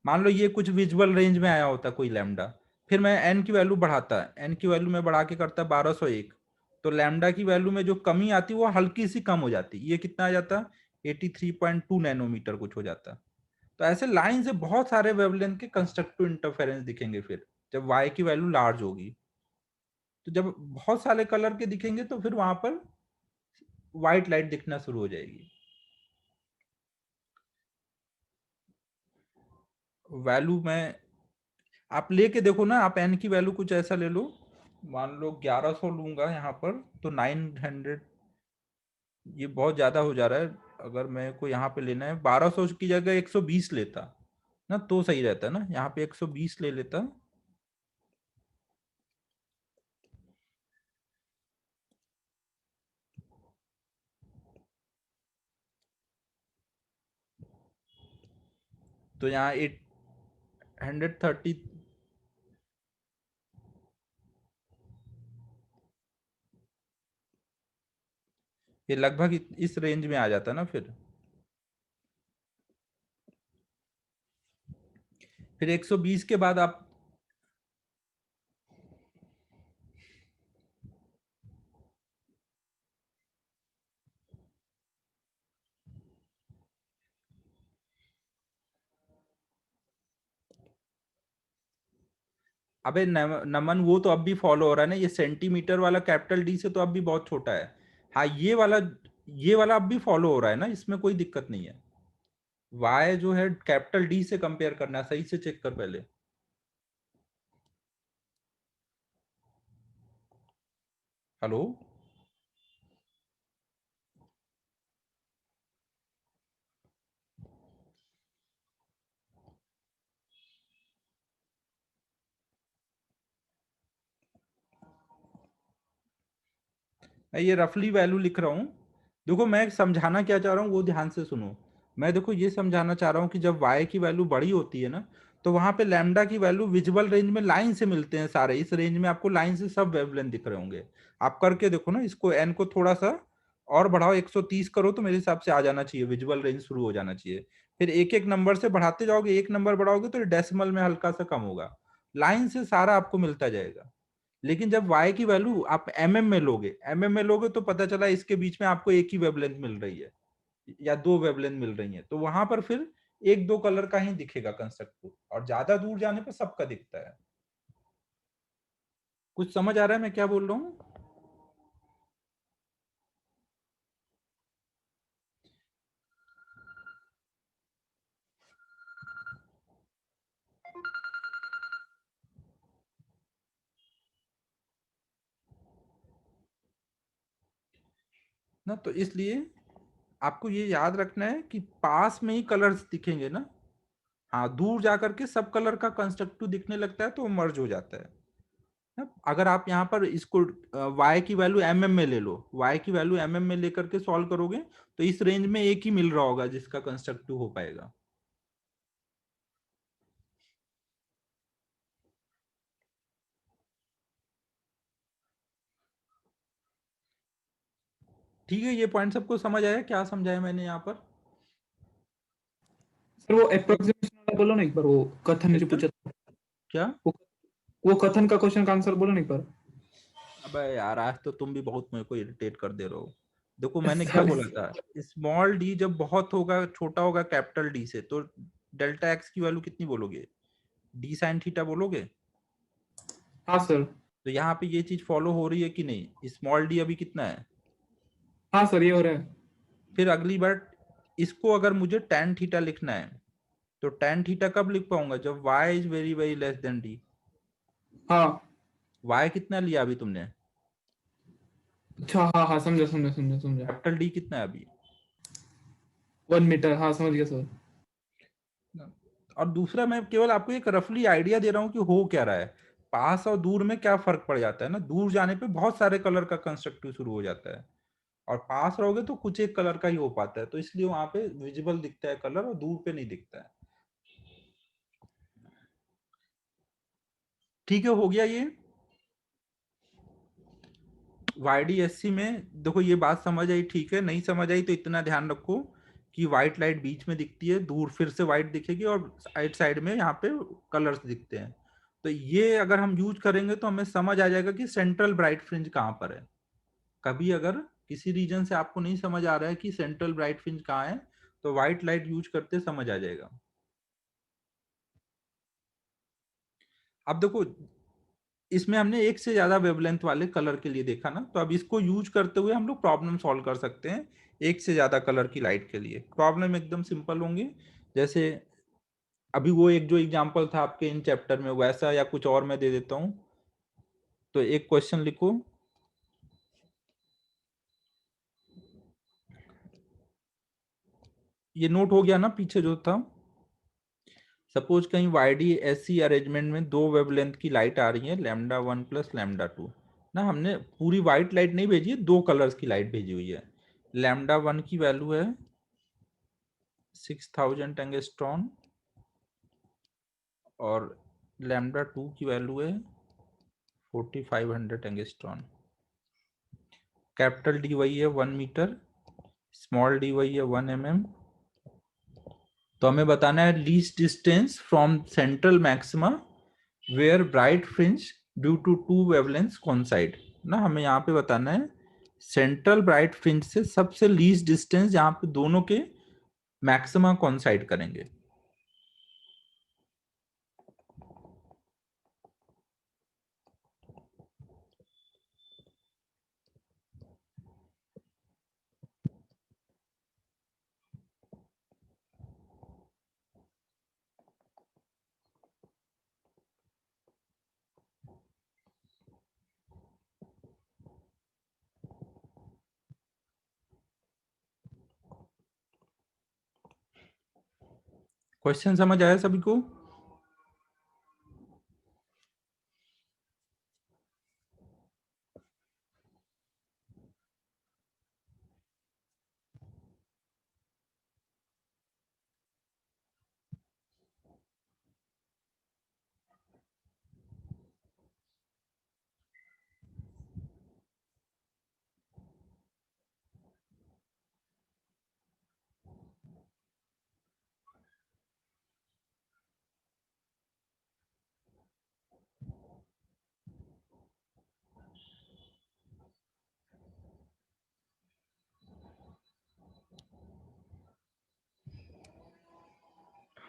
मान लो ये कुछ विजुअल रेंज में आया होता कोई लैम्डा, फिर मैं एन की वैल्यू बढ़ाता, एन की वैल्यू में बढ़ा के करता 1201, तो लैम्डा की वैल्यू में जो कमी आती वो हल्की सी कम हो जाती, ये कितना आ जाता, 83.2 नैनोमीटर कुछ हो जाता। तो ऐसे लाइन से बहुत सारे वेवलेंथ के कंस्ट्रक्टिव इंटरफेरेंस दिखेंगे फिर जब वाई की वैल्यू लार्ज होगी। तो जब बहुत सारे कलर के दिखेंगे तो फिर वहां पर व्हाइट लाइट दिखना शुरू हो जाएगी। वैल्यू में आप लेके देखो ना, आप एन की वैल्यू कुछ ऐसा ले लो, मान लो 1100 लूंगा यहाँ पर तो 900, ये बहुत ज्यादा हो जा रहा है। अगर मेरे को यहाँ पे लेना है 1200 की जगह 120 लेता ना तो सही रहता ना, यहाँ पे 120 ले लेता। तो यहाँ 830, ये लगभग इस रेंज में आ जाता ना फिर 120 के बाद आप अबे नमन, वो तो अब भी फॉलो हो रहा है ना, ये सेंटीमीटर वाला कैपिटल डी से तो अब भी बहुत छोटा है। हाँ, ये वाला अब भी फॉलो हो रहा है ना, इसमें कोई दिक्कत नहीं है। वाई जो है कैपिटल डी से कंपेयर करना है, सही से चेक कर पहले। हेलो। मैं ये रफली वैल्यू लिख रहा हूँ। देखो मैं समझाना क्या चाह रहा हूँ वो ध्यान से सुनो। मैं देखो ये समझाना चाह रहा हूँ कि जब y की वैल्यू बड़ी होती है ना, तो वहां पे लैम्डा की वैल्यू विजुअल रेंज में लाइन से मिलते हैं सारे। इस रेंज में आपको लाइन से सब वेवलेंथ दिख रहे होंगे। आप करके देखो ना, इसको n को थोड़ा सा और बढ़ाओ, 130 करो तो मेरे हिसाब से आ जाना चाहिए, विजुअल रेंज शुरू हो जाना चाहिए। फिर एक एक नंबर से बढ़ाते जाओगे, एक नंबर बढ़ाओगे तो डेसिमल में हल्का सा कम होगा। लाइन से सारा आपको मिलता जाएगा। लेकिन जब y की वैल्यू आप mm में लोगे तो पता चला इसके बीच में आपको एक ही वेवलेंथ मिल रही है या दो वेवलेंथ मिल रही है, तो वहां पर फिर एक दो कलर का ही दिखेगा कंस्ट्रक्ट, और ज्यादा दूर जाने पर सबका दिखता है। कुछ समझ आ रहा है मैं क्या बोल रहा हूँ? ना तो इसलिए आपको ये याद रखना है कि पास में ही कलर्स दिखेंगे ना। हाँ, दूर जाकर के सब कलर का कंस्ट्रक्टिव दिखने लगता है तो वो मर्ज हो जाता है। अगर आप यहाँ पर इसको y की वैल्यू mm में ले लो, y की वैल्यू mm में लेकर के सॉल्व करोगे तो इस रेंज में एक ही मिल रहा होगा जिसका कंस्ट्रक्टिव हो पाएगा। ठीक है, ये पॉइंट सबको समझ आया क्या समझाया मैंने यहाँ पर? सर वो अप्रोक्सीमेशन वाला बोलो ना एक बार, वो कथन जो किसका? पूछा था। क्या? वो वो कथन का क्वेश्चन का आंसर बोलो ना एक बार। अबे यार, आज तो तुम भी बहुत मेरे को इरिटेट कर दे रहे हो। देखो मैंने क्या सॉरी। बोला था, स्मॉल डी जब बहुत होगा, छोटा होगा कैपिटल डी से, तो डेल्टा एक्स की वैल्यू कितनी बोलोगे? डी साइन थीटा बोलोगे। हाँ सर। तो यहाँ पे ये चीज फॉलो हो रही है कि नहीं? स्मॉल डी अभी कितना है? हाँ सर, ये हो रहा है। फिर अगली बार इसको अगर मुझे tan थीटा लिखना है, तो tan थीटा कब लिख पाऊंगा? जब y is very very less than d। हाँ। y कितना लिया अभी तुमने? अच्छा, हाँ हाँ, समझा समझा समझा समझा। कैपिटल D कितना है अभी? 1 मीटर, हाँ समझ गया सर। और दूसरा, मैं केवल आपको एक रफली आइडिया दे रहा हूँ कि हो क्या रहा है। पास और दूर में क्या फर्क पड़ जाता है ना, दूर जाने पे बहुत सारे कलर का कंस्ट्रक्टिव शुरू हो जाता है, और पास रहोगे तो कुछ एक कलर का ही हो पाता है, तो इसलिए वहां पे विजिबल दिखता है कलर और दूर पे नहीं दिखता है। ठीक है, हो गया ये। YDSC में देखो ये बात समझ आई, ठीक है। नहीं समझ आई तो इतना ध्यान रखो कि व्हाइट लाइट बीच में दिखती है, दूर फिर से व्हाइट दिखेगी, और साइड साइड में यहाँ पे कलर्स दिखते हैं। तो ये अगर हम यूज करेंगे तो हमें समझ आ जाएगा कि सेंट्रल ब्राइट फ्रिंज कहाँ पर है। कभी अगर किसी रीजन से आपको नहीं समझ आ रहा है कि सेंट्रल ब्राइट फ्रिंज कहाँ है, तो व्हाइट लाइट यूज करते समझ आ जाएगा। अब देखो, इसमें हमने एक से ज्यादा वेवलेंथ वाले कलर के लिए देखा ना, तो अब इसको यूज करते हुए हम लोग प्रॉब्लम सॉल्व कर सकते हैं एक से ज्यादा कलर की लाइट के लिए। प्रॉब्लम एकदम सिंपल होंगे, जैसे अभी वो एक जो एग्जांपल था आपके इन चैप्टर में वैसा, या कुछ और मैं दे देता हूँ। तो एक क्वेश्चन लिखो, ये नोट हो गया ना पीछे जो था। सपोज कहीं YDSC अरेंजमेंट में दो वेवलेंथ की लाइट आ रही है, λ1 प्लस λ2 ना। हमने पूरी व्हाइट लाइट नहीं भेजी है, दो कलर्स की लाइट भेजी हुई है। λ1 की वैल्यू है 6000 एंगस्ट्रॉन, और λ2 की वैल्यू है 4500 एंगस्ट्रॉन। कैपिटल डी वही है 1 मीटर, स्मॉल डी वही है 1 mm। तो हमें बताना है least distance from central maxima where bright fringe due to two wavelength coincide ना। हमें यहाँ पे बताना है सेंट्रल ब्राइट फ्रिंज से सबसे लीस्ट डिस्टेंस जहाँ पे दोनों के मैक्सिमा कॉन्साइड करेंगे। क्वेश्चन समझ आया सभी को?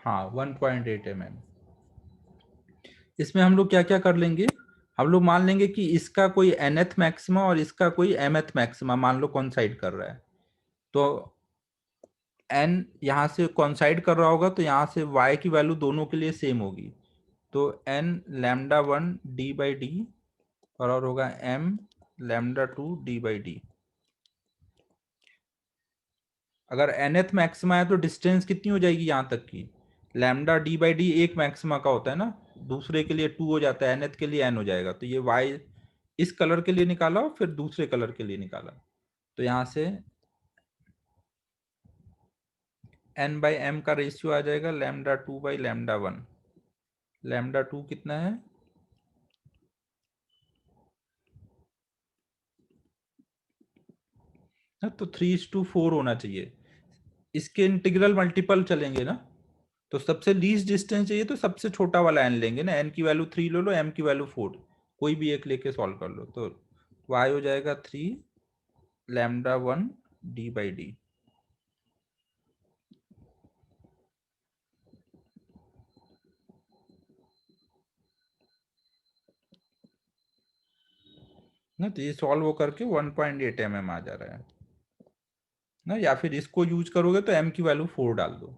हाँ 1.8 mm। इसमें हम लोग क्या क्या कर लेंगे, हम लोग मान लेंगे कि इसका कोई nth मैक्सिमा और इसका कोई mth मैक्सिमा मान लो कॉन्साइड कर रहा है। तो n यहाँ से कॉन्साइड कर रहा होगा तो यहाँ से y की वैल्यू दोनों के लिए सेम होगी। तो n lambda 1 d by D और होगा m lambda 2 d by D. अगर nth मैक्सिमा है तो डिस्टेंस कितनी हो जाएगी यहाँ तक की, लैम्डा डी बाई डी एक मैक्सिमा का होता है ना, दूसरे के लिए 2 हो जाता है, nth के लिए n हो जाएगा। तो ये y इस कलर के लिए निकाला और फिर दूसरे कलर के लिए निकाला। तो यहाँ से n बाई एम का रेशियो आ जाएगा लैम्डा 2 बाई लैम्डा 1। लैम्डा 2 कितना है, तो 3:4 होना चाहिए। इसके इंटीग्रल मल्टीपल चलेंगे ना, तो सबसे लीस्ट डिस्टेंस चाहिए तो सबसे छोटा वाला n लेंगे ना, n की वैल्यू 3 ले लो, m की वैल्यू 4, कोई भी एक लेके सॉल्व कर लो। तो y हो जाएगा 3 लैम्डा 1 d बाई डी। ना तो ये सॉल्व हो करके 1.8 mm आ जा रहा है ना, या फिर इसको यूज करोगे तो m की वैल्यू 4 डाल दो।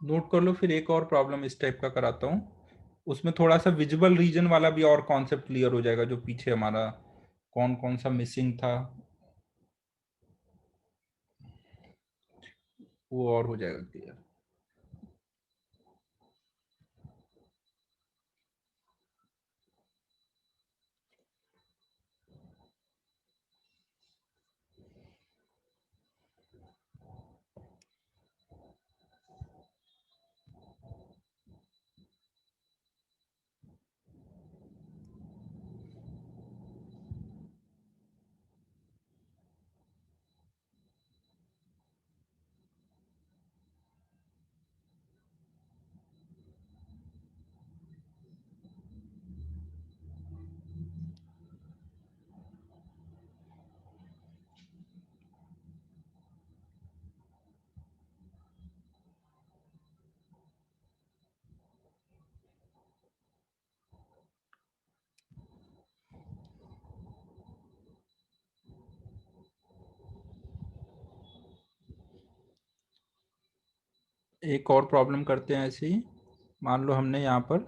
नोट कर लो, फिर एक और प्रॉब्लम इस टाइप का कराता हूँ, उसमें थोड़ा सा विजिबल रीजन वाला भी और कॉन्सेप्ट क्लियर हो जाएगा, जो पीछे हमारा कौन कौन सा मिसिंग था वो और हो जाएगा क्लियर। एक और प्रॉब्लम करते हैं ऐसे ही। मान लो हमने यहाँ पर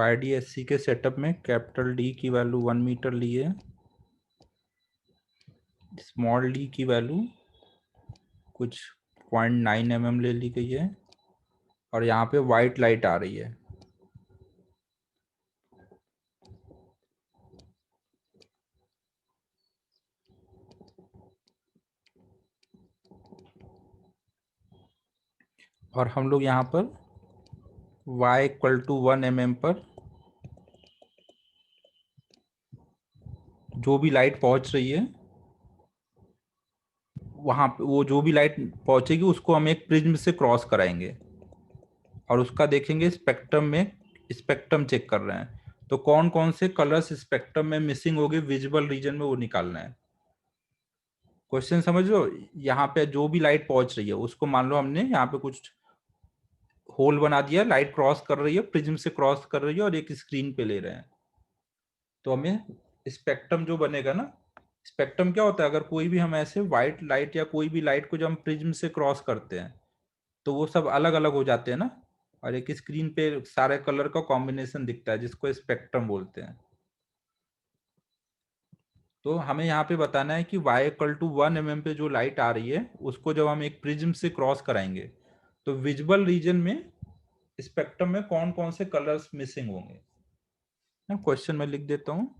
YDSC के सेटअप में कैपिटल D की वैल्यू 1 मीटर ली है, स्मॉल d की वैल्यू कुछ 0.9 mm ले ली गई है, और यहाँ पे वाइट लाइट आ रही है। और हम लोग यहाँ पर y इक्वल टू 1 mm पर जो भी लाइट पहुंच रही है, वहां पे वो जो भी लाइट पहुंचेगी उसको हम एक प्रिज्म से क्रॉस कराएंगे और उसका देखेंगे स्पेक्ट्रम में, स्पेक्ट्रम चेक कर रहे हैं तो कौन कौन से कलर्स स्पेक्ट्रम में मिसिंग हो गए विजिबल रीजन में, वो निकालना है। क्वेश्चन समझ लो, यहाँ पे जो भी लाइट पहुंच रही है उसको मान लो हमने यहाँ पे कुछ होल बना दिया, लाइट क्रॉस कर रही है, प्रिज्म से क्रॉस कर रही है और एक स्क्रीन पे ले रहे हैं। तो हमें स्पेक्ट्रम जो बनेगा ना, स्पेक्ट्रम क्या होता है, अगर कोई भी हम ऐसे व्हाइट लाइट या कोई भी लाइट को जब हम प्रिज्म से क्रॉस करते हैं तो वो सब अलग अलग हो जाते हैं ना, और एक स्क्रीन पे सारे कलर का कॉम्बिनेशन दिखता है जिसको स्पेक्ट्रम बोलते हैं। तो हमें यहाँ पे बताना है कि y=1 mm पे जो लाइट आ रही है उसको जब हम एक प्रिज्म से क्रॉस कराएंगे तो विजुअल रीजन में स्पेक्ट्रम में कौन कौन से कलर्स मिसिंग होंगे। ना क्वेश्चन में लिख देता हूँ।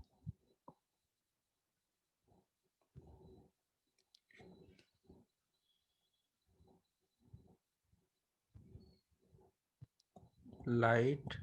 लाइट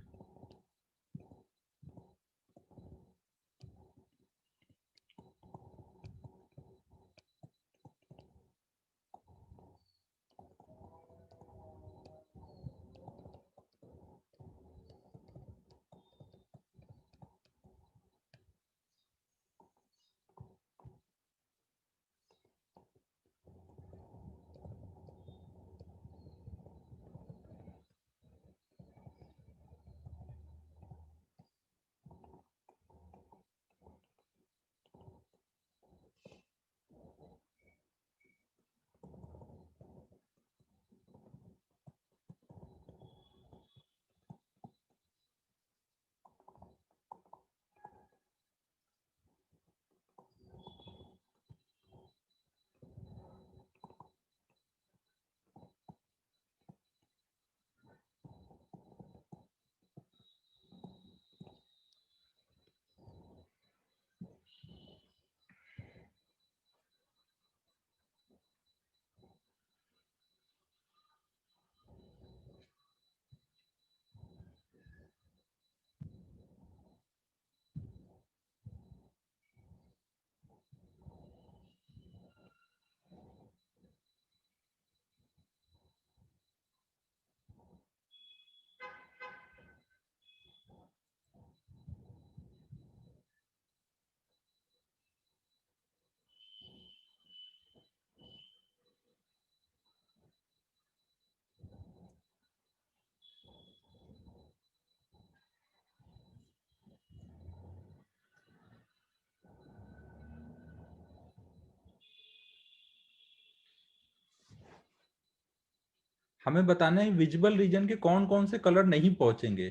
हमें बताना है विजुअल रीजन के कौन कौन से कलर नहीं पहुंचेंगे,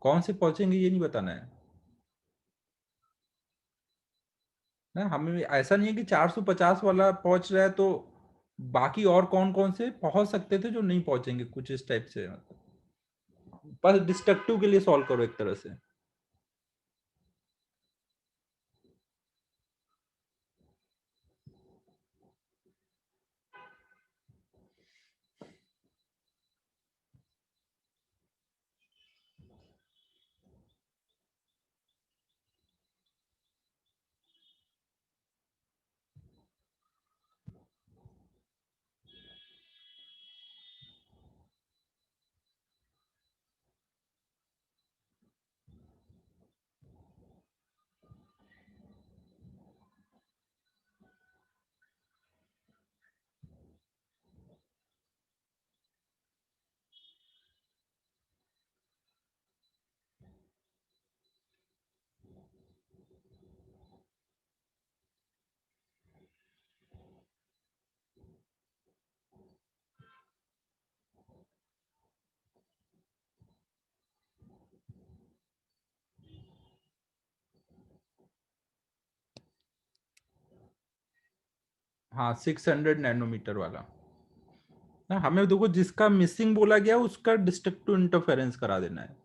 कौन से पहुंचेंगे ये नहीं बताना है ना। हमें ऐसा नहीं है कि 450 वाला पहुंच रहा है तो बाकी और कौन कौन से पहुंच सकते थे जो नहीं पहुंचेंगे, कुछ इस टाइप से मतलब बस डिस्ट्रक्टिव के लिए सॉल्व करो एक तरह से। हाँ 600 नैनोमीटर वाला ना, हमें देखो जिसका मिसिंग बोला गया उसका डिस्ट्रक्टिव इंटरफेरेंस करा देना है।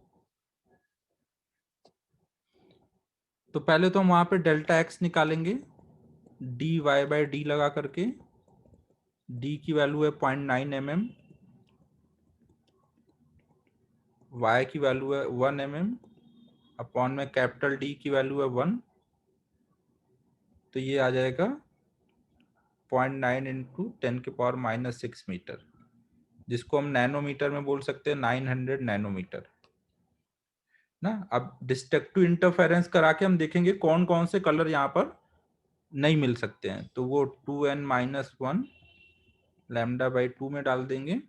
तो पहले तो हम वहां पे डेल्टा एक्स निकालेंगे, डी वाई बाई डी लगा करके। डी की वैल्यू है 0.9 mm, वाई की वैल्यू है 1 mm, अपॉन में कैपिटल डी की वैल्यू है 1, तो ये आ जाएगा 0.9 इंटू 10⁻⁻⁶ मीटर, जिसको हम नैनोमीटर में बोल सकते हैं 900 नैनोमीटर ना। अब डिस्ट्रक्टिव इंटरफेरेंस करा के हम देखेंगे कौन कौन से कलर यहाँ पर नहीं मिल सकते हैं, तो वो 2n-1 λ/2 में डाल देंगे।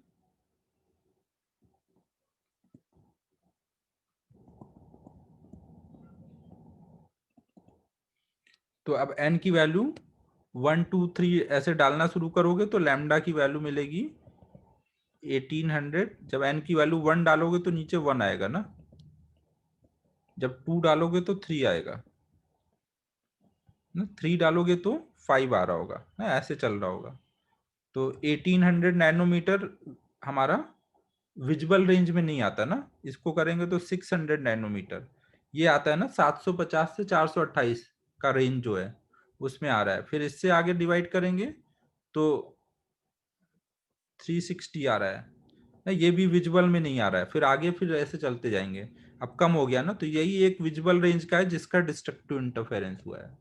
तो अब n की वैल्यू 1 2 3 ऐसे डालना शुरू करोगे तो लैम्डा की वैल्यू मिलेगी 1800, जब n की वैल्यू 1 डालोगे तो नीचे 1 आएगा ना, जब 2 डालोगे तो 3 आएगा ना, 3 डालोगे तो 5 आ रहा होगा ना, ऐसे चल रहा होगा। तो 1800 नैनोमीटर हमारा विजुअल रेंज में नहीं आता ना, इसको करेंगे तो 600 नैनोमीटर ये आता है ना, 750 से 428 का रेंज जो है उसमें आ रहा है। फिर इससे आगे डिवाइड करेंगे तो 360 आ रहा है ना, ये भी विजुअल में नहीं आ रहा है। फिर आगे फिर ऐसे चलते जाएंगे, अब कम हो गया ना, तो यही एक विजुअल रेंज का है जिसका डिस्ट्रक्टिव इंटरफेरेंस हुआ है।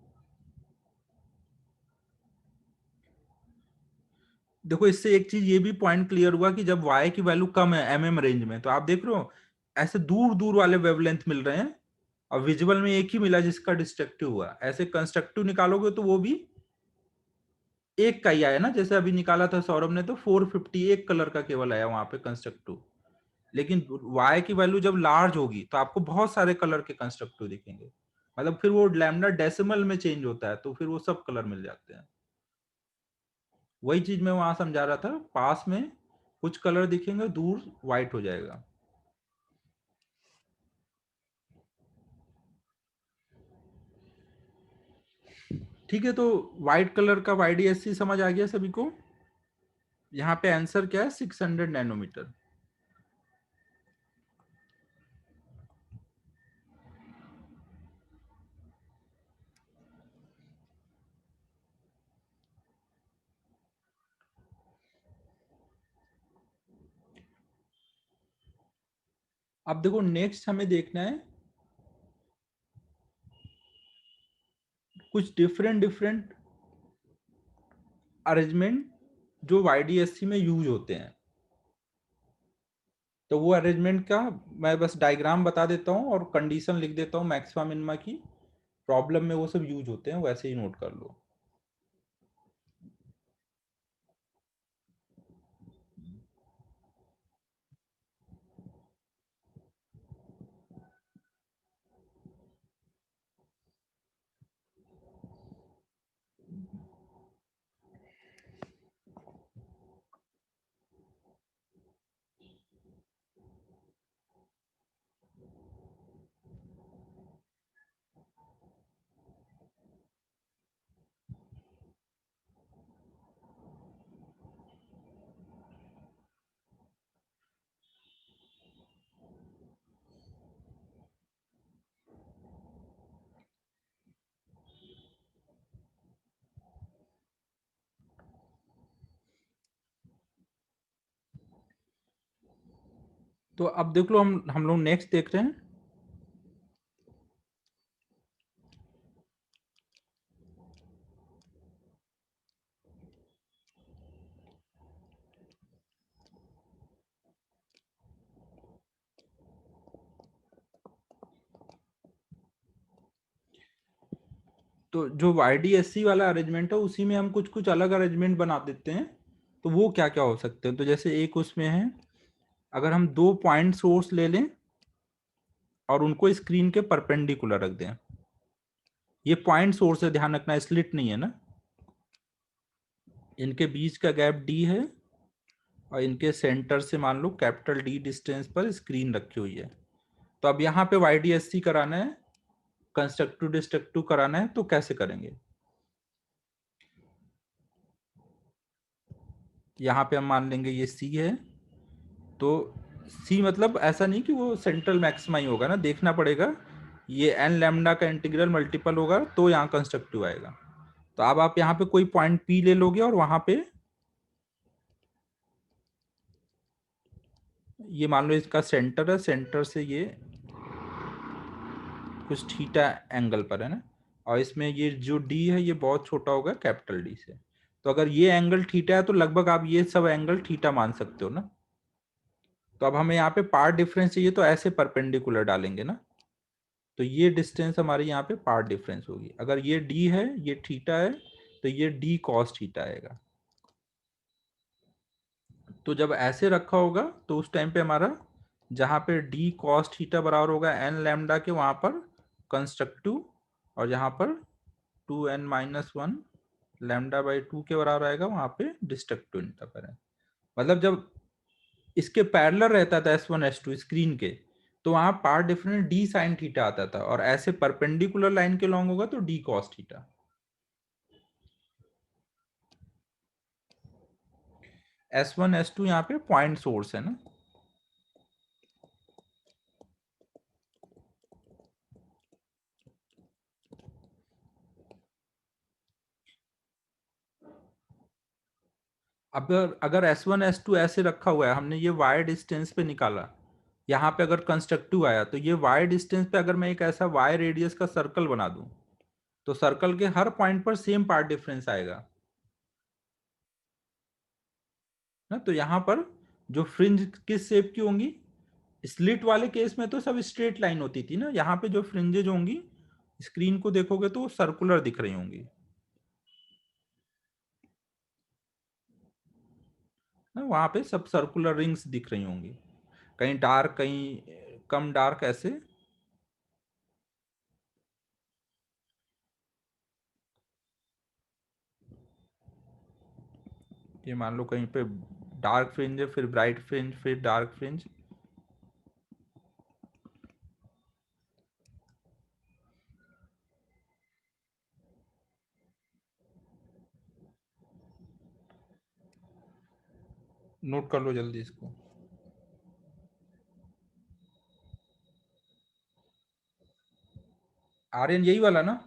देखो इससे एक चीज ये भी पॉइंट क्लियर हुआ कि जब y की वैल्यू कम है रेंज में, तो आप देख रहे हो ऐसे दूर दूर वाले वेवलेंथ मिल रहे हैं, और विजुअल में एक ही मिला जिसका डिस्ट्रक्टिव हुआ। ऐसे कंस्ट्रक्टिव निकालोगे तो वो भी एक का ही आया ना, जैसे अभी निकाला था सौरभ ने, तो 450 एक कलर का केवल आया वहां पे कंस्ट्रक्टिव। लेकिन y की वैल्यू जब लार्ज होगी तो आपको बहुत सारे कलर के कंस्ट्रक्टिव दिखेंगे, मतलब फिर वो लैम्डा डेसिमल में चेंज होता है, तो फिर वो सब कलर मिल जाते हैं। वही चीज मैं वहां समझा रहा था, पास में कुछ कलर दिखेंगे, दूर व्हाइट हो जाएगा। ठीक है, तो व्हाइट कलर का YDSC समझ आ गया सभी को। यहाँ पे आंसर क्या है, 600 नैनोमीटर। अब देखो नेक्स्ट हमें देखना है कुछ डिफरेंट डिफरेंट अरेंजमेंट जो YDSC में यूज होते हैं। तो वो अरेंजमेंट का मैं बस डायग्राम बता देता हूँ और कंडीशन लिख देता हूँ मैक्सिमा मिनिमा की, प्रॉब्लम में वो सब यूज होते हैं, वैसे ही नोट कर लो। तो अब देख लो, हम लोग नेक्स्ट देख रहे हैं। तो जो YDSC वाला अरेंजमेंट है उसी में हम कुछ कुछ अलग अरेंजमेंट बना देते हैं। तो वो क्या क्या हो सकते हैं, तो जैसे एक उसमें है, अगर हम 2 पॉइंट सोर्स ले लें और उनको स्क्रीन के परपेंडिकुलर रख दें। ये पॉइंट सोर्स है, ध्यान रखना, स्लिट नहीं है ना। इनके बीच का गैप D है और इनके सेंटर से मान लो कैपिटल D डिस्टेंस पर स्क्रीन रखी हुई है। तो अब यहाँ पे YDSC कराना है, कंस्ट्रक्टिव डिस्ट्रक्टिव कराना है, तो कैसे करेंगे। यहाँ पे हम मान लेंगे ये C है, तो C मतलब ऐसा नहीं कि वो सेंट्रल मैक्सिमा ही होगा ना, देखना पड़ेगा ये n लैम्डा का इंटीग्रल मल्टीपल होगा तो यहाँ कंस्ट्रक्टिव आएगा। तो अब आप यहाँ पे कोई पॉइंट P ले लोगे और वहां पे ये मान लो इसका सेंटर है, सेंटर से ये कुछ थीटा एंगल पर है ना, और इसमें ये जो D है ये बहुत छोटा होगा कैपिटल D से। तो अगर ये एंगल थीटा है तो लगभग आप ये सब एंगल थीटा मान सकते हो ना। तो अब हमें यहाँ पे पार्ट डिफरेंस चाहिए, तो ऐसे परपेंडिकुलर डालेंगे ना, तो ये डिस्टेंस हमारी यहाँ पे पार्ट डिफरेंस होगी। अगर ये D है, ये थीटा है, तो ये D cos थीटा आएगा। तो जब ऐसे रखा होगा तो उस टाइम पे हमारा जहाँ पे D cos थीटा बराबर होगा n लैम्डा के, वहां पर कंस्ट्रक्टिव, और जहाँ पर 2n-1 लैम्डा बाई 2 के बराबर आएगा वहां पे डिस्ट्रक्टिव इंटरफेरेंस। मतलब जब इसके पैरेलल रहता था S1 S2 स्क्रीन के, तो वहां path difference D sine theta आता था, और ऐसे परपेंडिकुलर लाइन के लॉन्ग होगा तो D cos theta. S1 S2 यहाँ पे पॉइंट सोर्स है ना। अब अगर S1 S2 ऐसे रखा हुआ है, हमने ये वाई डिस्टेंस पे निकाला, यहाँ पे अगर कंस्ट्रक्टिव आया, तो ये वाई डिस्टेंस पे अगर मैं एक ऐसा वाई रेडियस का सर्कल बना दूं, तो सर्कल के हर पॉइंट पर सेम पार्ट डिफरेंस आएगा ना। तो यहाँ पर जो फ्रिंज किस शेप की होंगी, स्लिट वाले केस में तो सब स्ट्रेट लाइन होती थी ना, यहाँ पे जो फ्रिंजेज होंगी स्क्रीन को देखोगे तो सर्कुलर दिख रही होंगी ना, वहां पे सब सर्कुलर रिंग्स दिख रही होंगी, कहीं डार्क कहीं कम डार्क ऐसे। ये मान लो कहीं पे डार्क फ्रिंज है, फिर ब्राइट फ्रिंज, फिर डार्क फ्रिंज। नोट कर लो जल्दी इसको। आर्यन यही वाला ना।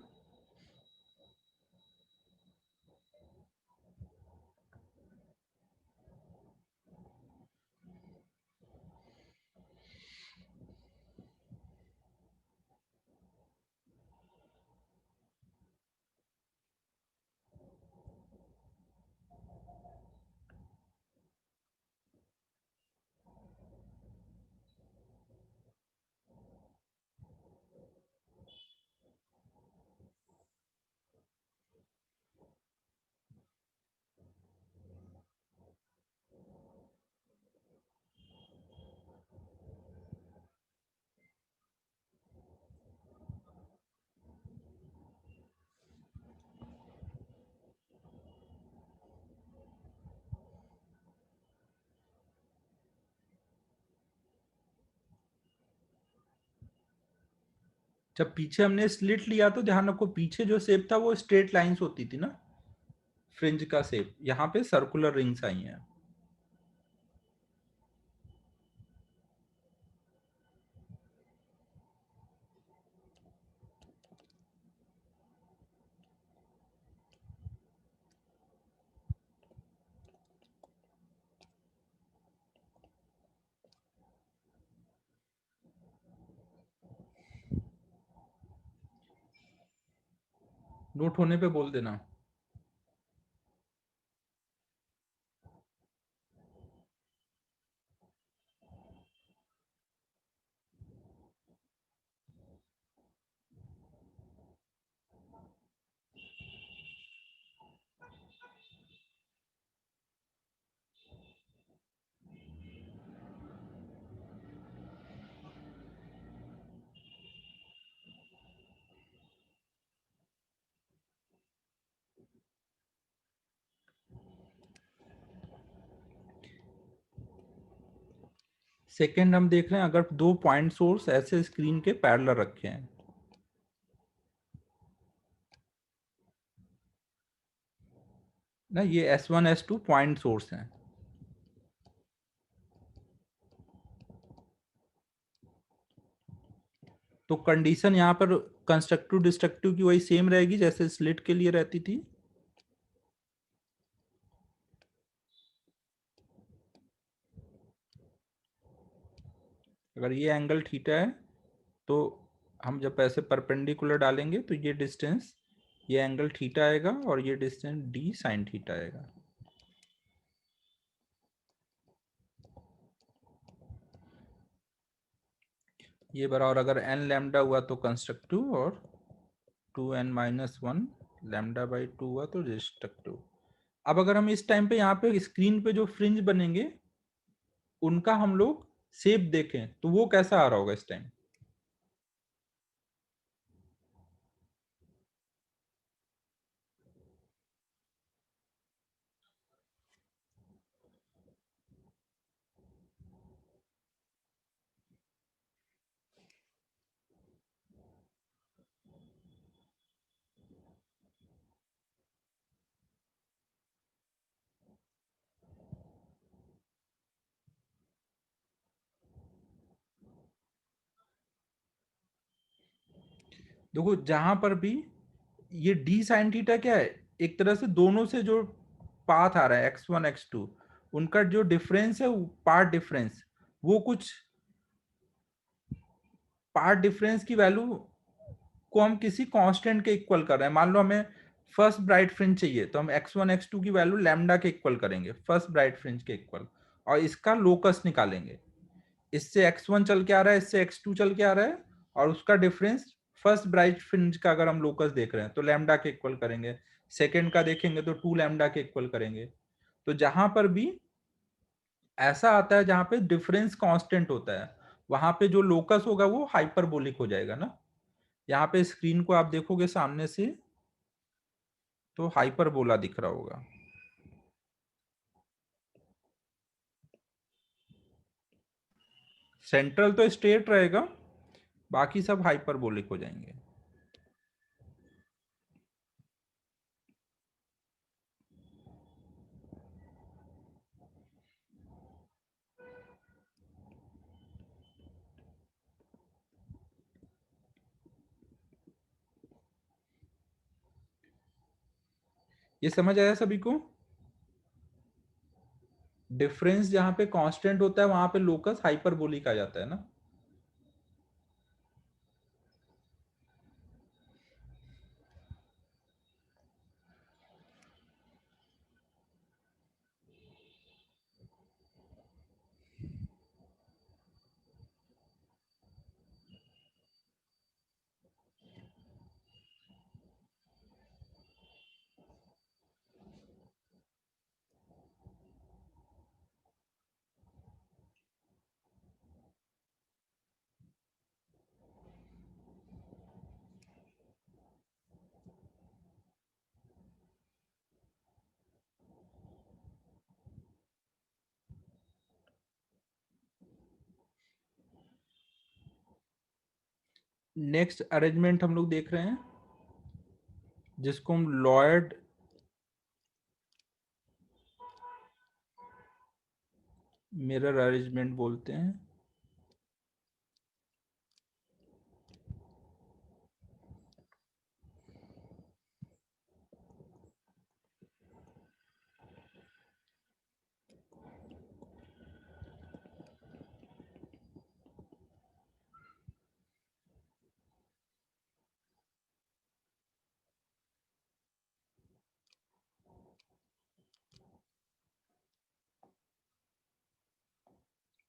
जब पीछे हमने स्लिट लिया तो ध्यान रखो, पीछे जो शेप था वो स्ट्रेट लाइंस होती थी ना, फ्रिंज का शेप, यहाँ पे सर्कुलर रिंग्स आई हैं। नोट होने पे बोल देना। सेकेंड हम देख रहे हैं, अगर दो पॉइंट सोर्स ऐसे स्क्रीन के पैरेलल रखे हैं ना, ये S1 S2 पॉइंट सोर्स हैं, तो कंडीशन यहाँ पर कंस्ट्रक्टिव डिस्ट्रक्टिव की वही सेम रहेगी जैसे स्लिट के लिए रहती थी। अगर ये एंगल थीटा है, तो हम जब ऐसे परपेंडिकुलर डालेंगे तो ये डिस्टेंस, ये एंगल थीटा आएगा, और ये डिस्टेंस डी साइन थीटा आएगा। ये बराबर अगर n लैम्डा हुआ तो कंस्ट्रक्टिव, और 2n-1 लैम्डा बाई 2 हुआ तो डिस्ट्रक्टिव। अब अगर हम इस टाइम पे यहाँ पे स्क्रीन पे जो फ्रिंज बनेंगे उनका हम लोग शेप देखें तो वो कैसा आ रहा होगा इस टाइम। देखो जहां पर भी ये डी साइन थीटा क्या है, एक तरह से दोनों से जो पाथ आ रहा है x1 x2, उनका जो डिफरेंस है, पार्ट डिफरेंस, वो कुछ पार्ट डिफरेंस की वैल्यू को हम किसी कांस्टेंट के इक्वल कर रहे हैं। मान लो हमें फर्स्ट ब्राइट फ्रिंज चाहिए, तो हम x1 x2 की वैल्यू लैम्डा के इक्वल करेंगे, फर्स्ट ब्राइट फ्रिंज के इक्वल, और इसका लोकस निकालेंगे। इससे x1 चल के आ रहा है, इससे x2 चल के आ रहा है, और उसका डिफरेंस फर्स्ट ब्राइट फ्रिंज का अगर हम लोकस देख रहे हैं तो लैम्डा के इक्वल करेंगे, सेकेंड का देखेंगे तो 2 लैम्डा के इक्वल करेंगे। तो जहां पर भी ऐसा आता है जहां पे डिफरेंस कांस्टेंट होता है, वहां पे जो लोकस होगा वो हाइपरबोलिक हो जाएगा ना। यहाँ पे स्क्रीन को आप देखोगे सामने से तो हाइपरबोला दिख रहा होगा। सेंट्रल तो स्ट्रेट रहेगा, बाकी सब हाइपरबोलिक हो जाएंगे। ये समझ आया सभी को? डिफरेंस जहां पे कांस्टेंट होता है वहां पे लोकस हाइपरबोलिक आ जाता है ना। नेक्स्ट अरेंजमेंट हम लोग देख रहे हैं जिसको हम लॉयड मिरर अरेंजमेंट बोलते हैं।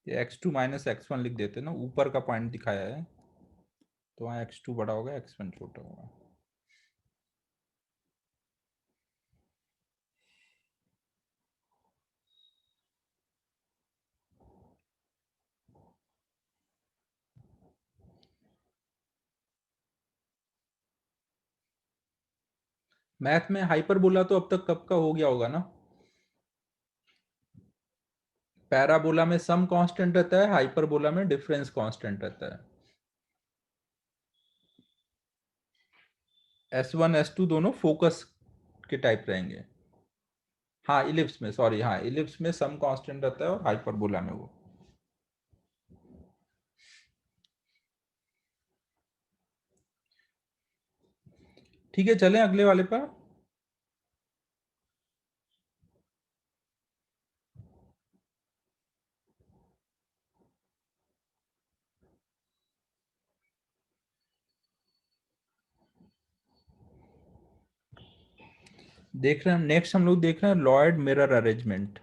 x2 माइनस x1 लिख देते हैं ना, ऊपर का पॉइंट दिखाया है तो वहाँ x2 बड़ा होगा, x1 छोटा होगा। मैथ में हाइपरबोला तो अब तक कब का हो गया होगा ना। पैराबोला में सम कांस्टेंट रहता है, हाइपरबोला में डिफरेंस कांस्टेंट रहता है। S1 S2 दोनों फोकस के टाइप रहेंगे। हाँ इलिप्स में, सॉरी, हाँ इलिप्स में सम कांस्टेंट रहता है और हाइपरबोला में वो। ठीक है, चलें अगले वाले पर। देख रहे हैं नेक्स्ट, हम लोग देख रहे हैं लॉयड मिरर अरेंजमेंट।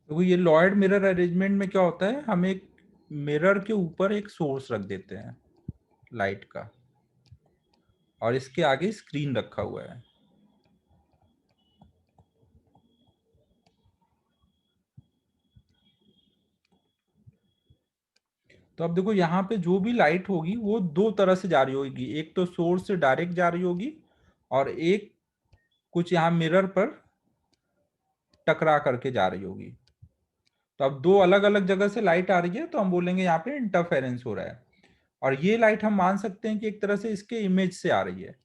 तो ये लॉयड मिरर अरेंजमेंट में क्या होता है, हम एक मिरर के ऊपर एक सोर्स रख देते हैं लाइट का, और इसके आगे स्क्रीन रखा हुआ है। तो अब देखो यहाँ पे जो भी लाइट होगी वो दो तरह से जा रही होगी, एक तो सोर्स से डायरेक्ट जा रही होगी, और एक कुछ यहाँ मिरर पर टकरा करके जा रही होगी। तो अब दो अलग अलग जगह से लाइट आ रही है तो हम बोलेंगे यहाँ पे इंटरफेरेंस हो रहा है। और ये लाइट हम मान सकते हैं कि एक तरह से इसके इमेज से आ रही है,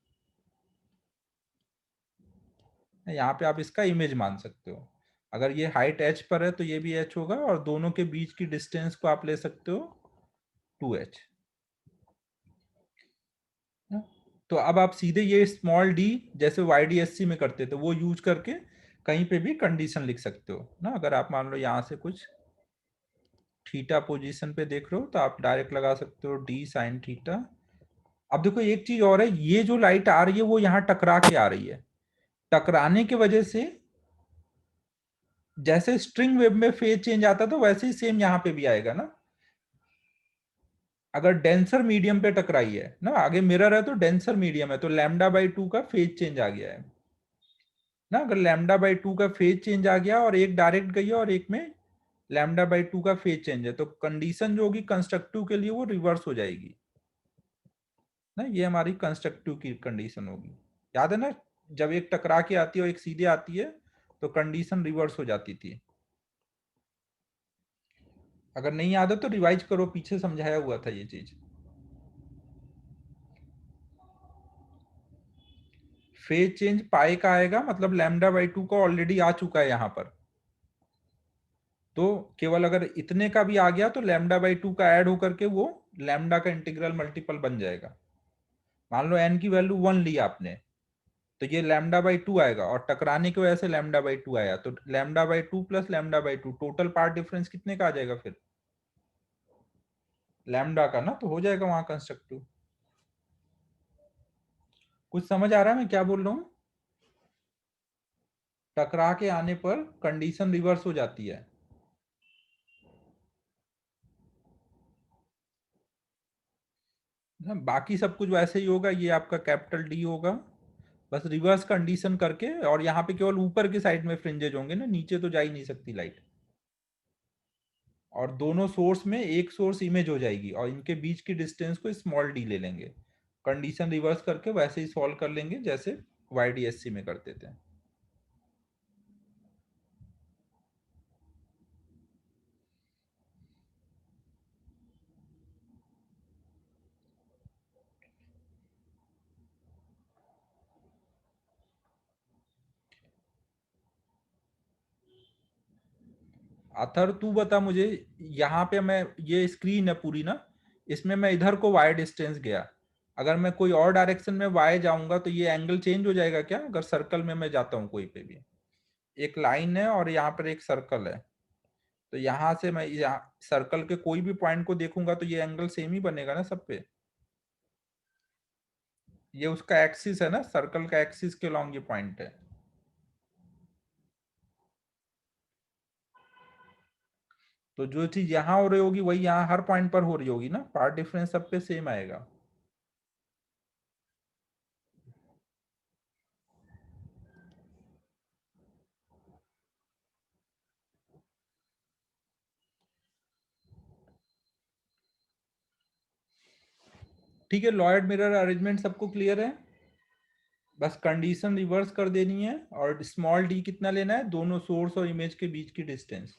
यहाँ पे आप इसका इमेज मान सकते हो। अगर ये हाइट h पर है तो ये भी h होगा, और दोनों के बीच की डिस्टेंस को आप ले सकते हो 2h। तो अब आप सीधे ये स्मॉल d जैसे YDSC में करते थे वो यूज करके कहीं पे भी कंडीशन लिख सकते हो ना। अगर आप मान लो यहाँ से कुछ थीटा पोजीशन पे देख रहे हो तो आप डायरेक्ट लगा सकते हो d sin थीटा। अब देखो एक चीज और है, ये जो लाइट आ रही है वो यहाँ टकरा के आ रही है। टकराने की वजह से जैसे स्ट्रिंग वेव में फेज चेंज आता तो वैसे ही सेम यहाँ पे भी आएगा ना। अगर डेंसर मीडियम पे टकराई है ना, आगे मिरर है तो डेंसर मीडियम है, तो λ/2 का फेज चेंज आ गया है ना। अगर λ/2 का फेज चेंज आ गया और एक डायरेक्ट गई है और एक में λ/2 का फेज चेंज है, तो कंडीशन जो होगी कंस्ट्रक्टिव के लिए वो रिवर्स हो जाएगी ना। ये हमारी कंस्ट्रक्टिव की कंडीशन होगी। याद है ना, जब एक टकरा के आती है और एक सीधे आती है तो कंडीशन रिवर्स हो जाती थी। अगर नहीं याद है तो रिवाइज करो, पीछे समझाया हुआ था ये चीज। फेज चेंज पाई का आएगा, मतलब λ/2 का ऑलरेडी आ चुका है यहाँ पर, तो केवल अगर इतने का भी आ गया तो λ/2 का ऐड होकर के वो लैम्डा का इंटीग्रल मल्टीपल बन जाएगा। मान लो n की वैल्यू 1 ली आपने, तो ये λ/2 आएगा, और टकराने की वजह से λ/2 आया, तो λ/2 प्लस λ/2 टोटल पार्ट डिफरेंस कितने का आ जाएगा फिर? लैम्डा का ना, तो हो जाएगा वहां कंस्ट्रक्टिव। कुछ समझ आ रहा है मैं क्या बोल रहा हूँ? टकरा के आने पर कंडीशन रिवर्स हो जाती है। बाकी सब कुछ वैसे ही होगा, ये आपका कैपिटल डी होगा, बस रिवर्स कंडीशन करके। और यहाँ पे केवल ऊपर की साइड में फ्रिंजेज होंगे ना, नीचे तो जा ही नहीं सकती लाइट। और दोनों सोर्स में एक सोर्स इमेज हो जाएगी और इनके बीच की डिस्टेंस को स्मॉल डी ले लेंगे। कंडीशन रिवर्स करके वैसे ही सॉल्व कर लेंगे जैसे YDSC में करते थे। अथर तू बता मुझे, यहाँ पे मैं, ये स्क्रीन है पूरी ना, इसमें मैं इधर को y डिस्टेंस गया, अगर मैं कोई और डायरेक्शन में y जाऊंगा तो ये एंगल चेंज हो जाएगा क्या? अगर सर्कल में मैं जाता हूँ कोई पे भी, एक लाइन है और यहाँ पर एक सर्कल है, तो यहाँ से मैं यहाँ सर्कल के कोई भी पॉइंट को देखूंगा तो ये एंगल सेम ही बनेगा ना सब पे। ये उसका एक्सिस है ना, सर्कल का एक्सिस के लॉन्ग ये पॉइंट है। तो जो चीज यहाँ हो रही होगी वही यहाँ हर पॉइंट पर हो रही होगी ना, पार्ट डिफरेंस सब पे सेम आएगा। ठीक है, लॉयड मिरर अरेंजमेंट सबको क्लियर है? बस कंडीशन रिवर्स कर देनी है, और स्मॉल डी कितना लेना है? दोनों सोर्स और इमेज के बीच की डिस्टेंस।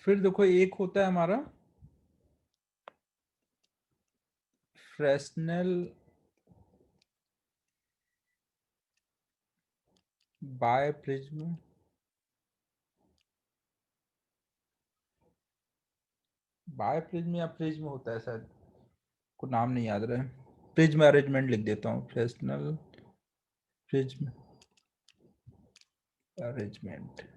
फिर देखो एक होता है हमारा Fresnel biprism, biprism या प्रिज्म होता है शायद, को नाम नहीं याद रहा है। प्रिज्म अरेंजमेंट लिख देता हूँ, फ्रेस्नेल प्रिज्म अरेंजमेंट।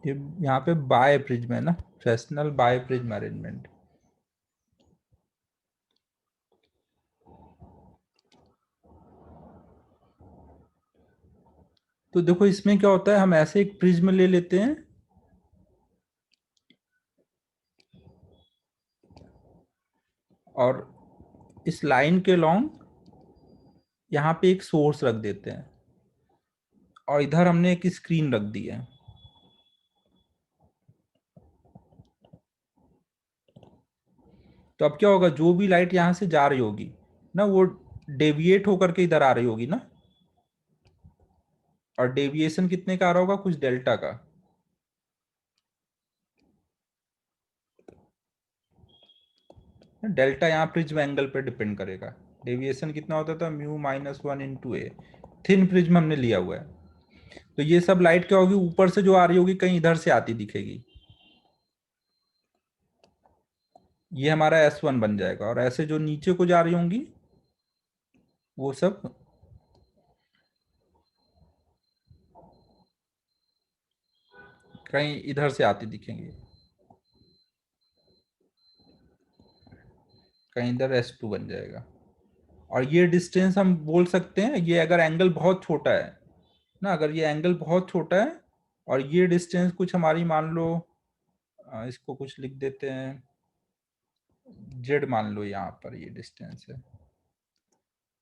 ये यहाँ पे बाय प्रिज्म है ना, फ्रेस्नेल बाय प्रिज्म अरेंजमेंट। तो देखो इसमें क्या होता है, हम ऐसे एक प्रिज्म ले लेते हैं और इस लाइन के लॉन्ग यहाँ पे एक सोर्स रख देते हैं और इधर हमने एक स्क्रीन रख दी है। तो अब क्या होगा, जो भी लाइट यहाँ से जा रही होगी ना, वो डेविएट होकर के इधर आ रही होगी ना, और डेविएशन कितने का आ रहा होगा, कुछ डेल्टा का। डेल्टा यहाँ प्रिज्म एंगल पे डिपेंड करेगा। डेविएशन कितना होता था, म्यू -1 × a। थिन प्रिज्म हमने लिया हुआ है। तो ये सब लाइट क्या होगी, ऊपर से जो आ रही होगी कहीं इधर से आती दिखेगी। ये हमारा S1 बन जाएगा, और ऐसे जो नीचे को जा रही होंगी वो सब कहीं इधर से आती दिखेंगी, कहीं इधर S2 बन जाएगा। और ये डिस्टेंस हम बोल सकते हैं, ये अगर एंगल बहुत छोटा है ना, अगर ये एंगल बहुत छोटा है और ये डिस्टेंस कुछ हमारी मान लो, इसको कुछ लिख देते हैं, जेड मान लो, यहाँ पर ये डिस्टेंस है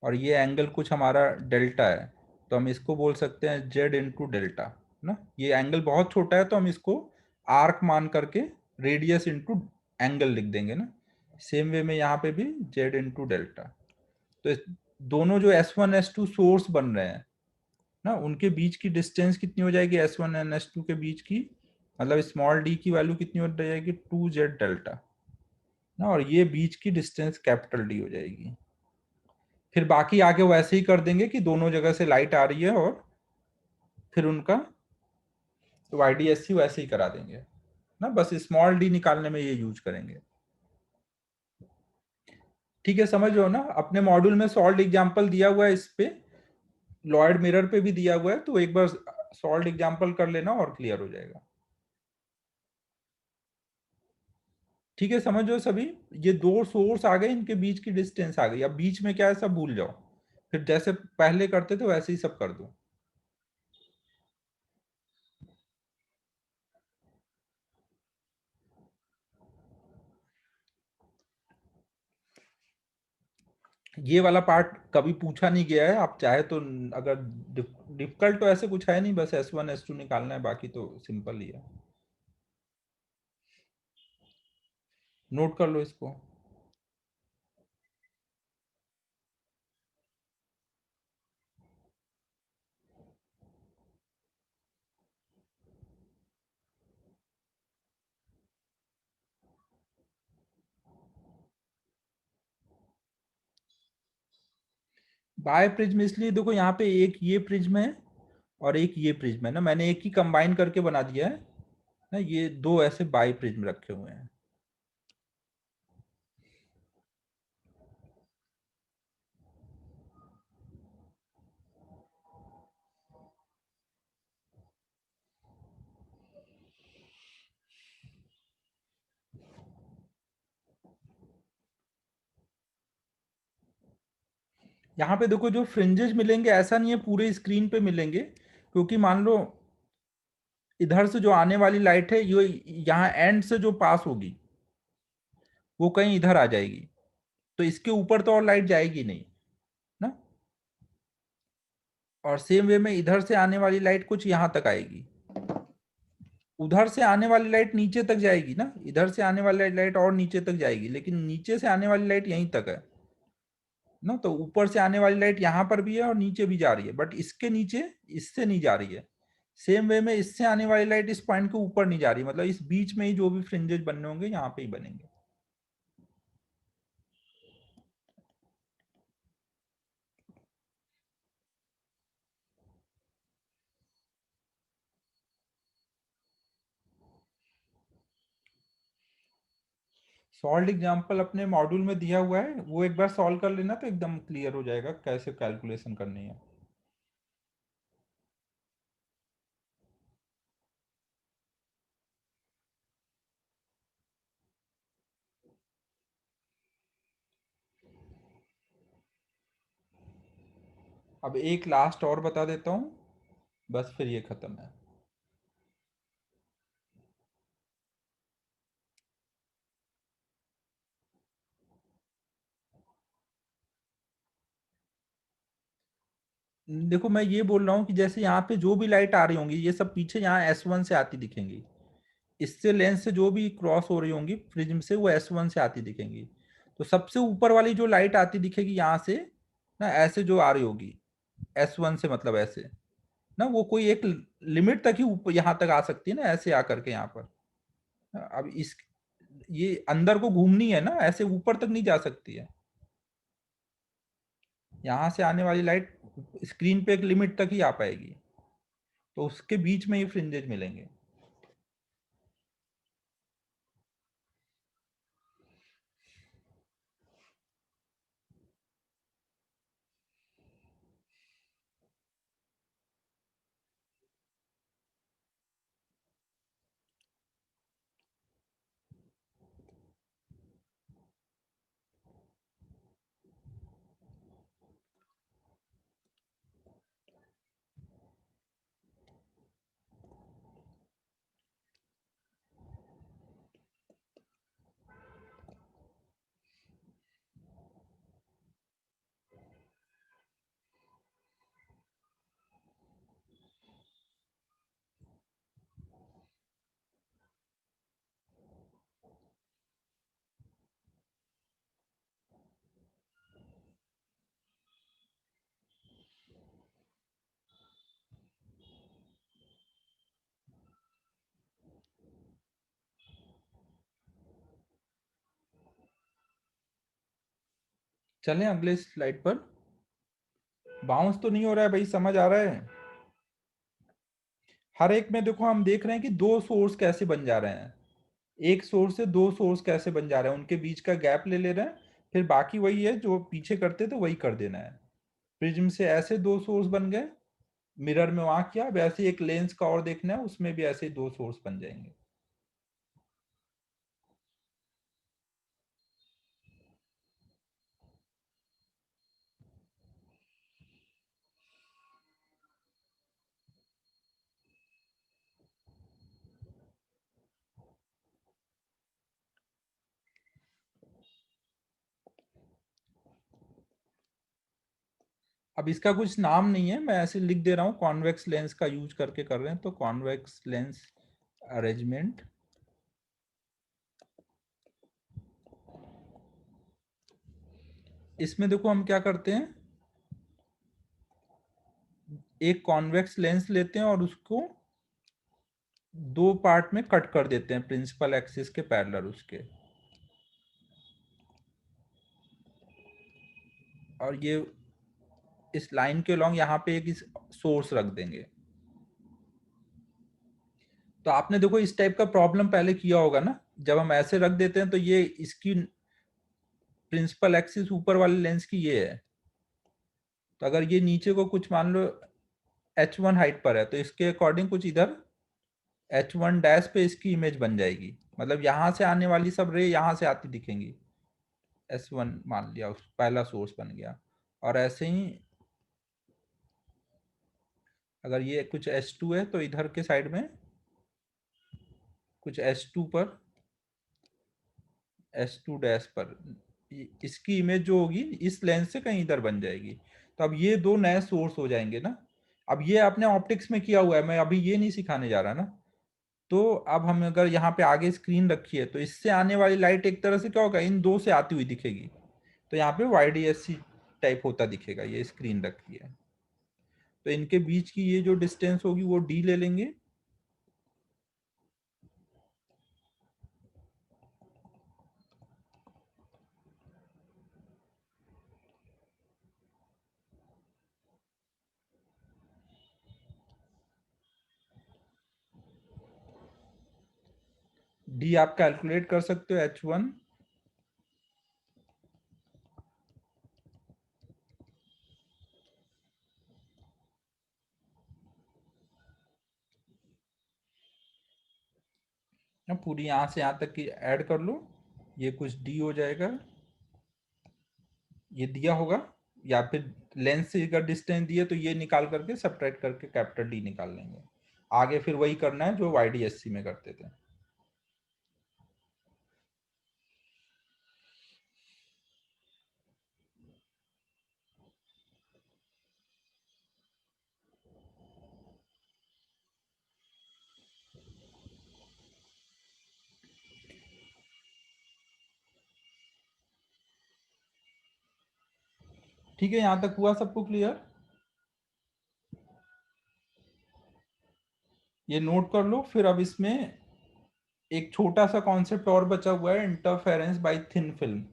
और ये एंगल कुछ हमारा डेल्टा है, तो हम इसको बोल सकते हैं जेड इंटू डेल्टा ना। ये एंगल बहुत छोटा है तो हम इसको आर्क मान करके रेडियस इंटू एंगल लिख देंगे ना। सेम वे में यहाँ पे भी जेड इंटू डेल्टा। तो दोनों जो S1 S2 सोर्स बन रहे हैं ना, उनके बीच की डिस्टेंस कितनी हो जाएगी, S1 और S2 के बीच की, मतलब स्मॉल डी की वैल्यू कितनी हो जाएगी, 2Z डेल्टा ना, और ये बीच की डिस्टेंस कैपिटल डी हो जाएगी। फिर बाकी आगे वैसे ही कर देंगे कि दोनों जगह से लाइट आ रही है, और फिर उनका YDSC वैसे ही करा देंगे ना, बस स्मॉल डी निकालने में ये यूज करेंगे। ठीक है, समझ रहे हो ना। अपने मॉड्यूल में सॉल्ड एग्जांपल दिया हुआ है, इस पे लॉयड मिरर पे भी दिया हुआ है, तो एक बार सॉल्ड एग्जांपल कर लेना और क्लियर हो जाएगा। ठीक है, समझ रहे हो सभी। ये दो सोर्स आ गए, इनके बीच की डिस्टेंस आ गई। अब बीच में क्या है सब भूल जाओ, फिर जैसे पहले करते थे वैसे ही सब कर दो। ये वाला पार्ट कभी पूछा नहीं गया है, आप चाहे तो, अगर डिफिकल्ट तो ऐसे कुछ है नहीं, बस S1 S2 निकालना है, बाकी तो सिंपल ही है। नोट कर लो इसको। बाय प्रिज्म इसलिए देखो, यहाँ पे एक ये प्रिज्म है और एक ये प्रिज्म है ना, मैंने एक ही कंबाइन करके बना दिया है ना, ये दो ऐसे बाय प्रिज्म रखे हुए हैं। यहाँ पे देखो जो फ्रिंजेस मिलेंगे, ऐसा नहीं है पूरे स्क्रीन पे मिलेंगे, क्योंकि मान लो इधर से जो आने वाली लाइट है, ये यहाँ एंड से जो पास होगी वो कहीं इधर आ जाएगी, तो इसके ऊपर तो और लाइट जाएगी नहीं ना। और सेम वे में इधर से आने वाली लाइट कुछ यहाँ तक आएगी, उधर से आने वाली लाइट नीचे तक जाएगी ना, इधर से आने वाली लाइट और नीचे तक जाएगी, लेकिन नीचे से आने वाली लाइट यहीं तक है ना। तो ऊपर से आने वाली लाइट यहाँ पर भी है और नीचे भी जा रही है, बट इसके नीचे इससे नहीं जा रही है। सेम वे में इससे आने वाली लाइट इस पॉइंट के ऊपर नहीं जा रही, मतलब इस बीच में ही जो भी फ्रिंजेस बनने होंगे यहाँ पे ही बनेंगे। सॉल्व एग्जांपल अपने मॉड्यूल में दिया हुआ है, वो एक बार सॉल्व कर लेना तो एकदम क्लियर हो जाएगा कैसे कैलकुलेशन करनी है। अब एक लास्ट और बता देता हूँ, बस फिर ये खत्म है। देखो मैं ये बोल रहा हूँ कि जैसे यहाँ पे जो भी लाइट आ रही होंगी ये सब पीछे यहाँ S1 से आती दिखेंगी, इससे लेंस से जो भी क्रॉस हो रही होंगी प्रिज्म से वो S1 से आती दिखेंगी। तो सबसे ऊपर वाली जो लाइट आती दिखेगी यहाँ से ना, ऐसे जो आ रही होगी S1 से, मतलब ऐसे ना, वो कोई एक लिमिट तक ही ऊपर यहाँ तक आ सकती है ना, ऐसे आकर के यहाँ पर। अब इस ये अंदर को घूमनी है ना, ऐसे ऊपर तक नहीं जा सकती है। यहाँ से आने वाली लाइट स्क्रीन पे एक लिमिट तक ही आ पाएगी, तो उसके बीच में ये फ्रिंजेज मिलेंगे। चलें अगले स्लाइड पर। बाउंस तो नहीं हो रहा है भाई, समझ आ रहा है? हर एक में देखो हम देख रहे हैं कि दो सोर्स कैसे बन जा रहे हैं, एक सोर्स से दो सोर्स कैसे बन जा रहे हैं, उनके बीच का गैप ले ले रहे हैं, फिर बाकी वही है जो पीछे करते तो वही कर देना है। प्रिज्म से ऐसे दो सोर्स बन गए, मिरर में वहां किया, वैसे एक लेंस का और देखना है, उसमें भी ऐसे ही दो सोर्स बन जाएंगे। अब इसका कुछ नाम नहीं है, मैं ऐसे लिख दे रहा हूँ, कॉन्वेक्स लेंस का यूज करके कर रहे हैं, तो कॉन्वेक्स लेंस अरेंजमेंट। इसमें देखो हम क्या करते हैं, एक कॉन्वेक्स लेंस लेते हैं और उसको दो पार्ट में कट कर देते हैं प्रिंसिपल एक्सिस के पैरेलल उसके, और ये इस लाइन के लॉन्ग यहाँ पे एक सोर्स रख देंगे। तो आपने देखो इस टाइप का प्रॉब्लम पहले किया होगा ना, जब हम ऐसे रख देते हैं तो ये इसकी प्रिंसिपल एक्सिस ऊपर वाले लेंस की ये है, तो अगर ये नीचे को कुछ मान लो h1 हाइट पर है तो इसके अकॉर्डिंग कुछ इधर h1 डैश पे इसकी इमेज बन जाएगी, मतलब यहाँ से आने वाली सब रे यहाँ से आती दिखेंगी। S1 मान लिया उस पहला सोर्स बन गया, और ऐसे ही अगर ये कुछ S2 है तो इधर के साइड में कुछ S2 पर, S2 डैश पर इसकी इमेज जो होगी इस लेंस से कहीं इधर बन जाएगी। तो अब ये दो नए सोर्स हो जाएंगे ना। अब ये आपने ऑप्टिक्स में किया हुआ है, मैं अभी ये नहीं सिखाने जा रहा ना। तो अब हम अगर यहाँ पे आगे स्क्रीन रखी है तो इससे आने वाली लाइट एक तरह से क्या होगा, इन दो से आती हुई दिखेगी, तो यहाँ पे YDSC टाइप होता दिखेगा, ये स्क्रीन रखी है। तो इनके बीच की ये जो डिस्टेंस होगी वो D ले लेंगे, D आप कैलकुलेट कर सकते हो, H1 पूरी यहाँ से यहाँ तक की ऐड कर लो, ये कुछ D हो जाएगा, ये दिया होगा या फिर लेंस से अगर डिस्टेंस दिए तो ये निकाल करके सब्ट्रैक्ट करके कैपिटल डी निकाल लेंगे। आगे फिर वही करना है जो YDSC में करते थे। ठीक है, यहां तक हुआ सबको क्लियर? ये नोट कर लो। फिर अब इसमें एक छोटा सा कॉन्सेप्ट और बचा हुआ है, इंटरफेरेंस बाय थिन फिल्म।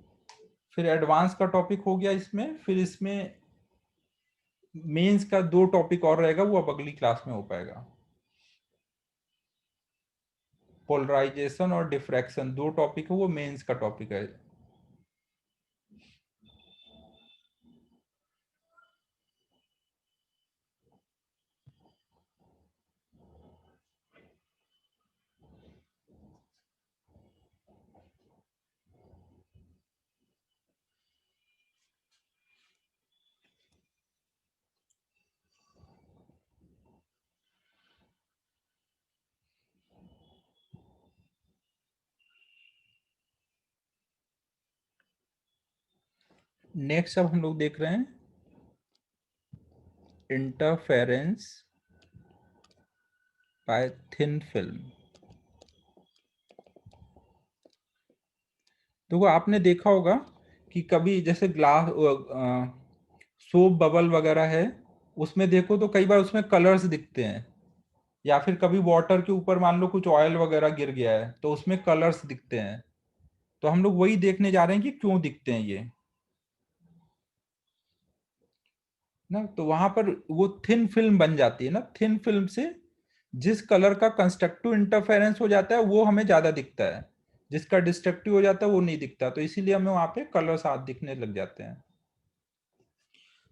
फिर एडवांस का टॉपिक हो गया इसमें। फिर इसमें मेंस का 2 टॉपिक और रहेगा, वो अब अगली क्लास में हो पाएगा। पोलराइजेशन और डिफ्रैक्शन 2 टॉपिक है, वो मेंस का टॉपिक है। नेक्स्ट अब हम लोग देख रहे हैं इंटरफेरेंस बाय थिन फिल्म। देखो आपने देखा होगा कि कभी जैसे ग्लास सोप बबल वगैरह है, उसमें देखो तो कई बार उसमें कलर्स दिखते हैं। या फिर कभी वाटर के ऊपर मान लो कुछ ऑयल वगैरह गिर गया है तो उसमें कलर्स दिखते हैं। तो हम लोग वही देखने जा रहे हैं कि क्यों दिखते हैं ये ना। तो वहां पर वो थिन फिल्म बन जाती है ना। थिन फिल्म से जिस कलर का कंस्ट्रक्टिव इंटरफेरेंस हो जाता है वो हमें ज्यादा दिखता है, जिसका डिस्ट्रक्टिव हो जाता है वो नहीं दिखता। तो इसीलिए हमें वहां पे कलर साथ दिखने लग जाते हैं।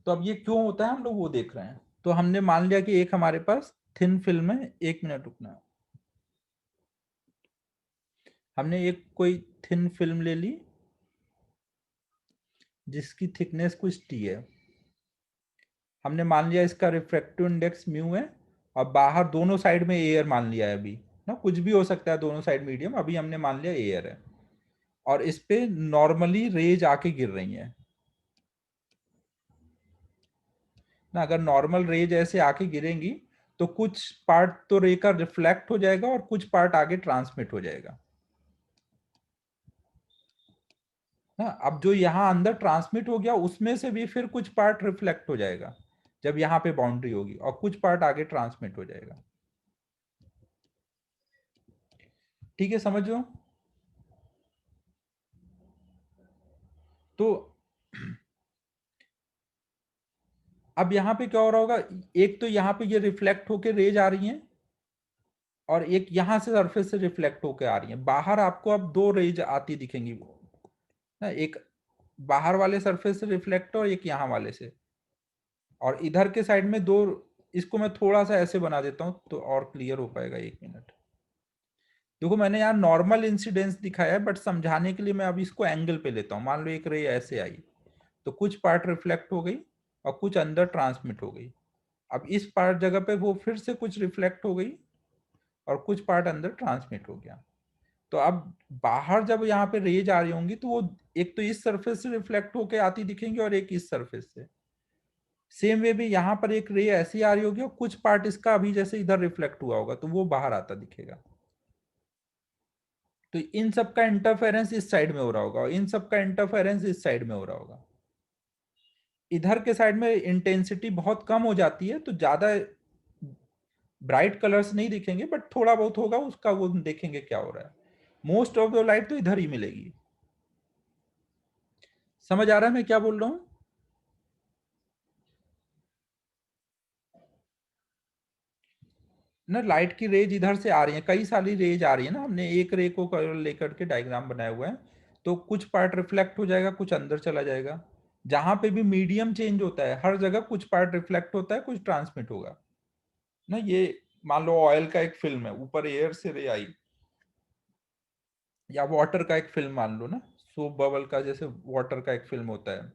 तो अब ये क्यों होता है हम लोग वो देख रहे हैं। तो हमने मान लिया कि एक हमारे पास थिन फिल्म है। 1 मिनट रुकना। हमने एक कोई थिन फिल्म ले ली जिसकी थिकनेस कुछ टी है। हमने मान लिया इसका रिफ्रैक्टिव इंडेक्स म्यू है। और बाहर दोनों साइड में एयर मान लिया है अभी ना, कुछ भी हो सकता है दोनों साइड मीडियम, अभी हमने मान लिया एयर है। और इस पे नॉर्मली रेज आके गिर रही है ना। अगर नॉर्मल रेज ऐसे आके गिरेंगी तो कुछ पार्ट तो रे का रिफ्लेक्ट हो जाएगा और कुछ पार्ट आगे ट्रांसमिट हो जाएगा ना। अब जो यहाँ अंदर ट्रांसमिट हो गया उसमें से भी फिर कुछ पार्ट रिफ्लेक्ट हो जाएगा जब यहाँ पे बाउंड्री होगी, और कुछ पार्ट आगे ट्रांसमिट हो जाएगा। ठीक है, समझ लो। तो अब यहाँ पे क्या हो रहा होगा, एक तो यहाँ पे ये रिफ्लेक्ट होके रेज आ रही है और एक यहाँ से सरफेस से रिफ्लेक्ट होके आ रही है। बाहर आपको अब 2 रेज आती दिखेंगी ना, एक बाहर वाले सरफेस से रिफ्लेक्ट और एक यहाँ वाले से। और इधर के साइड में 2। इसको मैं थोड़ा सा ऐसे बना देता हूँ तो और क्लियर हो पाएगा। 1 मिनट। देखो मैंने यहाँ नॉर्मल इंसिडेंस दिखाया है, बट समझाने के लिए मैं अभी इसको एंगल पे लेता हूँ। मान लो एक रे ऐसे आई तो कुछ पार्ट रिफ्लेक्ट हो गई और कुछ अंदर ट्रांसमिट हो गई। अब इस पार्ट जगह पे वो फिर से कुछ रिफ्लेक्ट हो गई और कुछ पार्ट अंदर ट्रांसमिट हो गया। तो अब बाहर जब यहाँ पे रेज आ रही होंगी तो वो एक तो इस सरफेस से रिफ्लेक्ट होके आती दिखेंगी और एक इस सरफेस से। सेम वे भी यहाँ पर एक रे ऐसी आ रही होगी और कुछ पार्ट इसका अभी जैसे इधर रिफ्लेक्ट हुआ होगा तो वो बाहर आता दिखेगा। तो इन सब का इंटरफेरेंस इस साइड में हो रहा होगा और इन सब का इंटरफेरेंस इस साइड में हो रहा होगा। इधर के साइड में इंटेंसिटी बहुत कम हो जाती है तो ज्यादा ब्राइट कलर्स नहीं दिखेंगे, बट थोड़ा बहुत होगा उसका, वो देखेंगे क्या हो रहा है। मोस्ट ऑफ द लाइट तो इधर ही मिलेगी। समझ आ रहा है मैं क्या बोल रहा हूँ ना। लाइट की रेज इधर से आ रही है, कई सारी रेज आ रही है ना। हमने एक रे को लेकर के डायग्राम बनाया हुआ है। तो कुछ पार्ट रिफ्लेक्ट हो जाएगा, कुछ अंदर चला जाएगा। जहां पे भी मीडियम चेंज होता है हर जगह कुछ पार्ट रिफ्लेक्ट होता है, कुछ ट्रांसमिट होगा ना। ये मान लो ऑयल का एक फिल्म है, ऊपर एयर से रे आई, या वाटर का एक फिल्म मान लो ना, सोप बबल का जैसे वाटर का एक फिल्म होता है।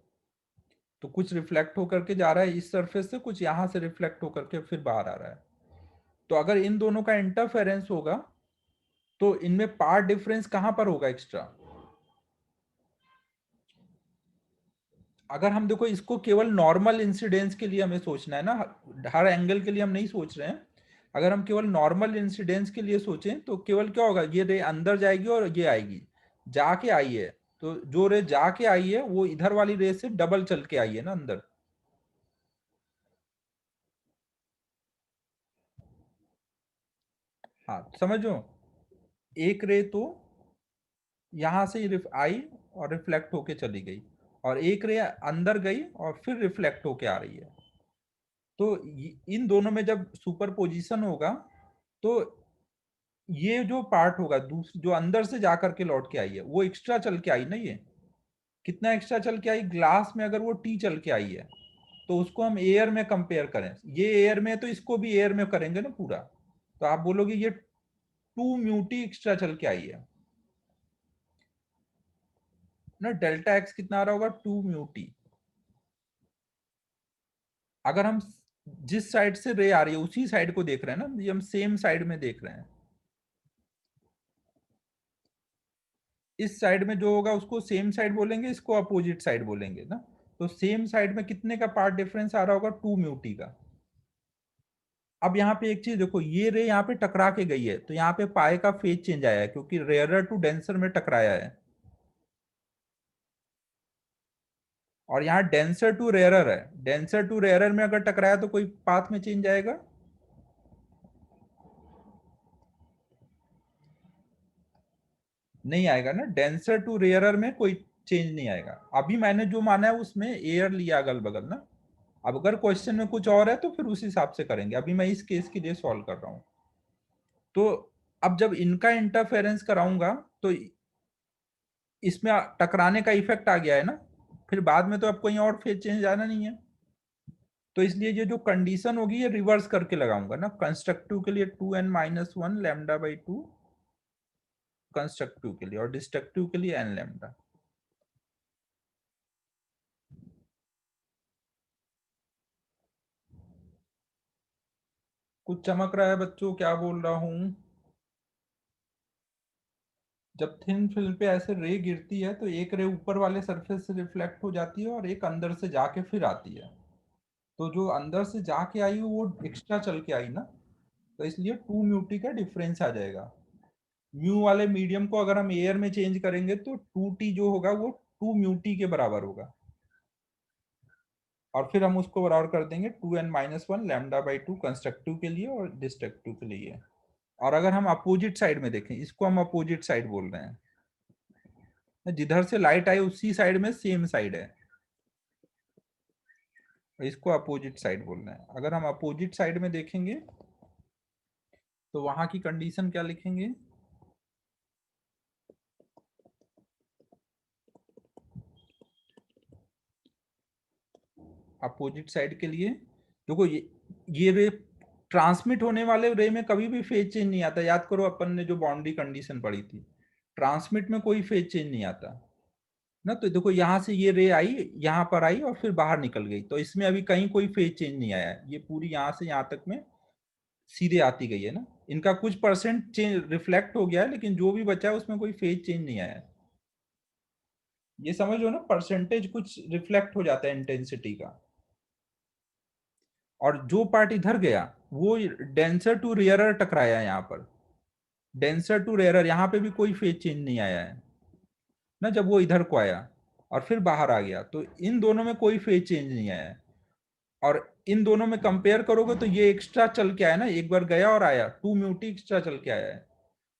तो कुछ रिफ्लेक्ट होकर के जा रहा है इस सरफेस से, कुछ यहाँ से रिफ्लेक्ट होकर के फिर बाहर आ रहा है। तो अगर इन दोनों का इंटरफेरेंस होगा तो इनमें पार्ट डिफरेंस कहां पर होगा एक्स्ट्रा। अगर हम देखो इसको केवल नॉर्मल इंसिडेंस के लिए हमें सोचना है ना, हर एंगल के लिए हम नहीं सोच रहे हैं। अगर हम केवल नॉर्मल इंसिडेंस के लिए सोचें तो केवल क्या होगा, ये रे अंदर जाएगी और ये आएगी, जाके आई है, तो जो रे जाके आई है वो इधर वाली रे से डबल चल के आई है ना अंदर। हाँ समझो, एक रे तो यहां से आई और रिफ्लेक्ट होके चली गई, और एक रे अंदर गई और फिर रिफ्लेक्ट होके आ रही है। तो इन दोनों में जब सुपरपोजिशन होगा तो ये जो पार्ट होगा दूसरी जो अंदर से जाकर के लौट के आई है वो एक्स्ट्रा चल के आई ना। ये कितना एक्स्ट्रा चल के आई, ग्लास में अगर वो टी चल के आई है तो उसको हम एयर में कंपेयर करें, ये एयर में तो इसको भी एयर में करेंगे ना पूरा, तो आप बोलोगे ये 2 म्यू टी एक्स्ट्रा चल के आई है ना। डेल्टा एक्स कितना आ रहा होगा, 2 म्यू टी। अगर हम जिस साइड से रे आ रही है उसी साइड को देख रहे हैं ना, ये हम सेम साइड में देख रहे हैं, इस साइड में जो होगा उसको सेम साइड बोलेंगे, इसको अपोजिट साइड बोलेंगे ना। तो सेम साइड में कितने का पार्ट डिफरेंस आ रहा होगा, 2 म्यू टी का। अब यहाँ पे एक चीज देखो, ये रे यहाँ पे टकरा के गई है तो यहाँ पे पाए का फेज चेंज आया है क्योंकि रेयरर टू डेंसर में टकराया है, और यहाँ डेंसर टू रेयरर है, डेंसर टू रेयरर में अगर टकराया तो कोई पाथ में चेंज आएगा, नहीं आएगा ना। डेंसर टू रेयरर में कोई चेंज नहीं आएगा। अभी मैंने जो माना है उसमें एयर लिया अगल बगल ना। अब अगर क्वेश्चन में कुछ और है तो फिर उस हिसाब से करेंगे, अभी मैं इस केस के लिए सॉल्व कर रहा हूं। तो अब जब इनका इंटरफेरेंस कराऊंगा तो इसमें टकराने का इफेक्ट आ गया है ना, फिर बाद में तो अब कोई और फेज चेंज आना नहीं है। तो इसलिए ये जो कंडीशन होगी ये रिवर्स करके लगाऊंगा ना, कंस्ट्रक्टिव के लिए 2n-1 λ/2 कंस्ट्रक्टिव के लिए, और डिस्ट्रक्टिव के लिए n लैम्डा। कुछ चमक रहा है बच्चों, क्या बोल रहा हूं। जब थिन फिल्म पे ऐसे रे गिरती है तो एक रे ऊपर वाले सरफेस से रिफ्लेक्ट हो जाती है और एक अंदर से जाके फिर आती है। तो जो अंदर से जाके आई वो एक्स्ट्रा चल के आई ना, तो इसलिए 2 म्यू टी का डिफरेंस आ जाएगा। म्यू वाले मीडियम को अगर हम एयर में चेंज करेंगे तो 2 टी जो होगा वो 2 म्यू टी के बराबर होगा, और फिर हम उसको बराबर कर देंगे 2n-1 λ/2 कंस्ट्रक्टिव के लिए और डिस्ट्रक्टिव के लिए। और अगर हम अपोजिट साइड में देखें, इसको हम अपोजिट साइड बोल रहे हैं, जिधर से लाइट आई उसी साइड में सेम साइड है, इसको अपोजिट साइड बोलना है। अगर हम अपोजिट साइड में देखेंगे तो वहां की कंडीशन क्या लिखेंगे, अपोजिट साइड के लिए देखो ये रे ट्रांसमिट होने वाले रे में कभी भी फेज चेंज नहीं आता। याद करो अपन ने जो बाउंड्री कंडीशन पढ़ी थी, ट्रांसमिट में कोई फेज चेंज नहीं आता ना। तो देखो यहां से ये रे आई, यहाँ पर आई और फिर बाहर निकल गई, तो इसमें अभी कहीं कोई फेज चेंज नहीं आया है, ये पूरी यहाँ से यहाँ तक में सीधे आती गई है ना। इनका कुछ परसेंट चेंज रिफ्लेक्ट हो गया है लेकिन जो भी बचा है उसमें कोई फेज चेंज नहीं आया है। ये समझ लो ना, परसेंटेज कुछ रिफ्लेक्ट हो जाता है इंटेंसिटी का। और जो पार्ट इधर गया वो डेंसर टू रेयरर टकराया है यहाँ पर, डेंसर टू रेयरर, यहाँ पे भी कोई फेज चेंज नहीं आया है ना जब वो इधर को आया और फिर बाहर आ गया, तो इन दोनों में कोई फेज चेंज नहीं आया है। और इन दोनों में कंपेयर करोगे तो ये एक्स्ट्रा चल के आया ना, एक बार गया और आया, 2 म्यू टी एक्स्ट्रा चल के आया है।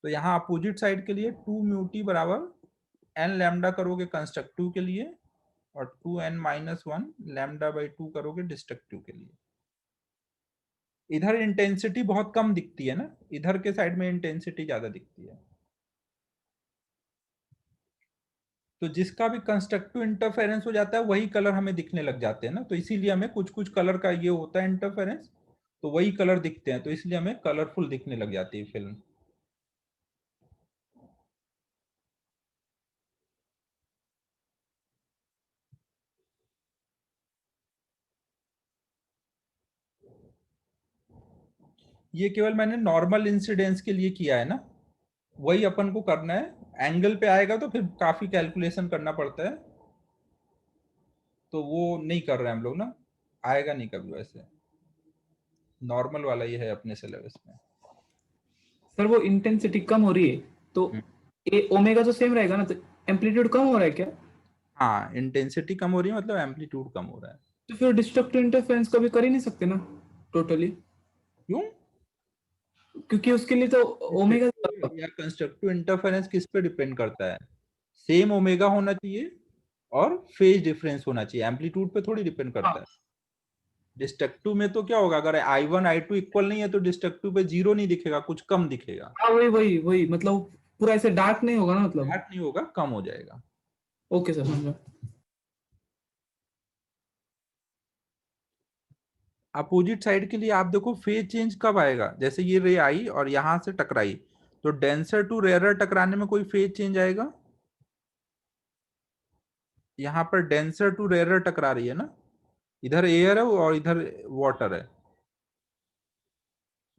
तो यहाँ अपोजिट साइड के लिए 2 म्यू टी बराबर n लैम्डा करोगे कंस्ट्रक्टिव के लिए, और 2n-1 λ/2 करोगे डिस्ट्रक्टिव के लिए। इधर इंटेंसिटी बहुत कम दिखती है ना, इधर के साइड में इंटेंसिटी ज्यादा दिखती है। तो जिसका भी कंस्ट्रक्टिव इंटरफेरेंस हो जाता है वही कलर हमें दिखने लग जाते हैं ना, तो इसीलिए हमें कुछ कुछ कलर का ये होता है इंटरफेरेंस, तो वही कलर दिखते हैं, तो इसलिए हमें कलरफुल दिखने लग जाती है फिल्म। ये केवल मैंने नॉर्मल इंसिडेंस के लिए किया है ना, वही अपन को करना है। एंगल पे आएगा तो फिर काफी कैलकुलेशन करना पड़ता है, तो वो नहीं कर रहे हैं हम लोग ना, आएगा नहीं कभी वैसे। नॉर्मल वाला ही है अपने सिलेबस में। सर वो इंटेंसिटी कम हो रही है तो हम्म। ए ओमेगा तो सेम रहेगा ना, तो एम्पलीट्यूड कम हो रहा है क्या? हाँ, इंटेंसिटी कम हो रही है मतलब एम्पलीट्यूड कम हो रहा है। तो फिर डिस्ट्रक्टिव इंटरफेरेंस कभी कर ही नहीं सकते ना टोटली, क्यों? क्योंकि उसके लिए तो ओमेगा। डिस्ट्रक्टिव या कंस्ट्रक्टिव इंटरफेरेंस किस पे डिपेंड करता है? सेम ओमेगा होना चाहिए और फेज डिफरेंस होना चाहिए, एम्पलीट्यूड पे थोड़ी डिपेंड करता हाँ है। डिस्ट्रक्टिव में तो क्या होगा, अगर I1 I2 इक्वल नहीं है तो डिस्ट्रक्टिव पे जीरो नहीं दिखेगा, कुछ कम दिखेगा। हाँ, वही वही वही मतलब पूरा ऐसे डार्क नहीं होगा ना मतलब। फ्लैट नहीं होगा, कम हो जाएगा। ओके सर, समझा। अपोजिट साइड के लिए आप देखो फेज चेंज कब आएगा, जैसे ये रे आई और यहां से टकराई, तो डेंसर टू रेयरर टकराने में कोई फेज चेंज आएगा? यहाँ पर डेंसर टू रेयरर टकरा रही है ना, इधर एयर है और इधर वाटर है।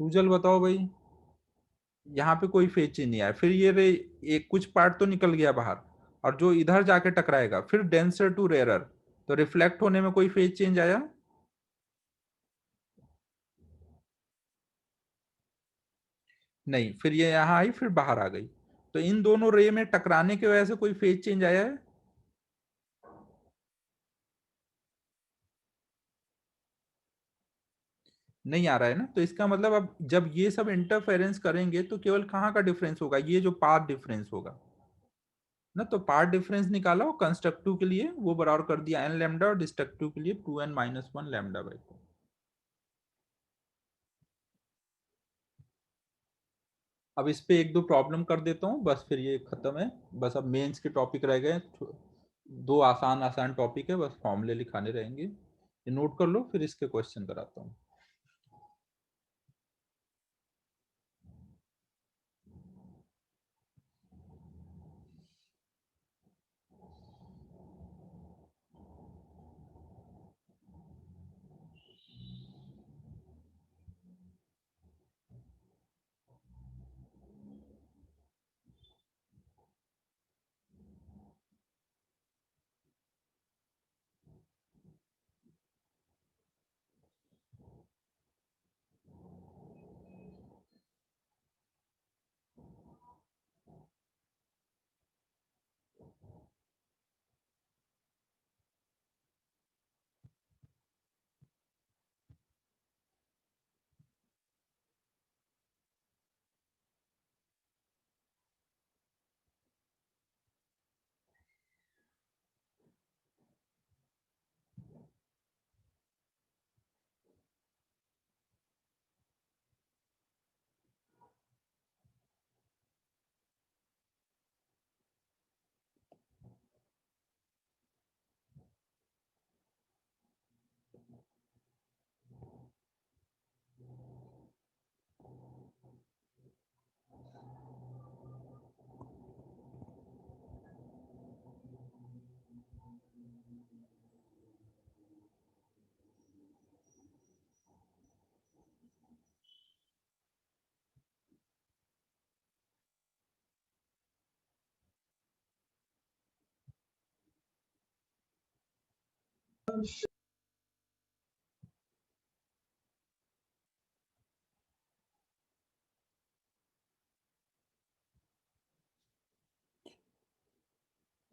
सूजल बताओ भाई, यहाँ पे कोई फेज चेंज नहीं आया, फिर ये रे एक कुछ पार्ट तो निकल गया बाहर, और जो इधर जाके टकराएगा फिर डेंसर टू रेयरर, तो रिफ्लेक्ट होने में कोई फेज चेंज आया? नहीं, फिर ये यहाँ आई फिर बाहर आ गई, तो इन दोनों रे में टकराने की वजह से कोई फेज चेंज आया है? नहीं आ रहा है ना, तो इसका मतलब अब जब ये सब इंटरफेरेंस करेंगे तो केवल कहाँ का डिफरेंस होगा, ये जो पाथ डिफरेंस होगा ना, तो पार्ट डिफरेंस निकाला और कंस्ट्रक्टिव के लिए वो बराबर कर दिया एन लैम्डा, और डिस्ट्रक्टिव के लिए 2n-1 लैम्डा बाई 2। अब इस पे एक दो प्रॉब्लम कर देता हूँ बस, फिर ये खत्म है। बस अब मेंस के टॉपिक रह गए, दो आसान आसान टॉपिक है, बस फॉर्मूले लिखाने रहेंगे, ये नोट कर लो, फिर इसके क्वेश्चन कराता हूँ।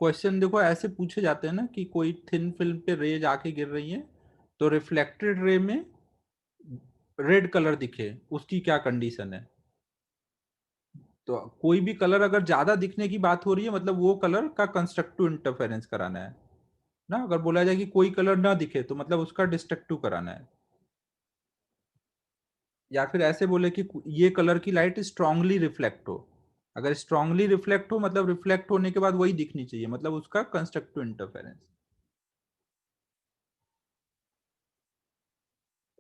क्वेश्चन देखो ऐसे पूछे जाते हैं ना कि कोई थिन फिल्म पे रेज आके गिर रही है, तो रिफ्लेक्टेड रे में रेड कलर दिखे, उसकी क्या कंडीशन है? तो कोई भी कलर अगर ज्यादा दिखने की बात हो रही है मतलब वो कलर का कंस्ट्रक्टिव इंटरफेरेंस कराना है ना। अगर बोला जाए कि कोई कलर ना दिखे तो मतलब उसका डिस्ट्रक्टिव कराना है। या फिर ऐसे बोले कि ये कलर की लाइट स्ट्रांगली रिफ्लेक्ट हो, अगर स्ट्रांगली रिफ्लेक्ट हो मतलब रिफ्लेक्ट होने के बाद वही दिखनी चाहिए, मतलब उसका कंस्ट्रक्टिव इंटरफेरेंस।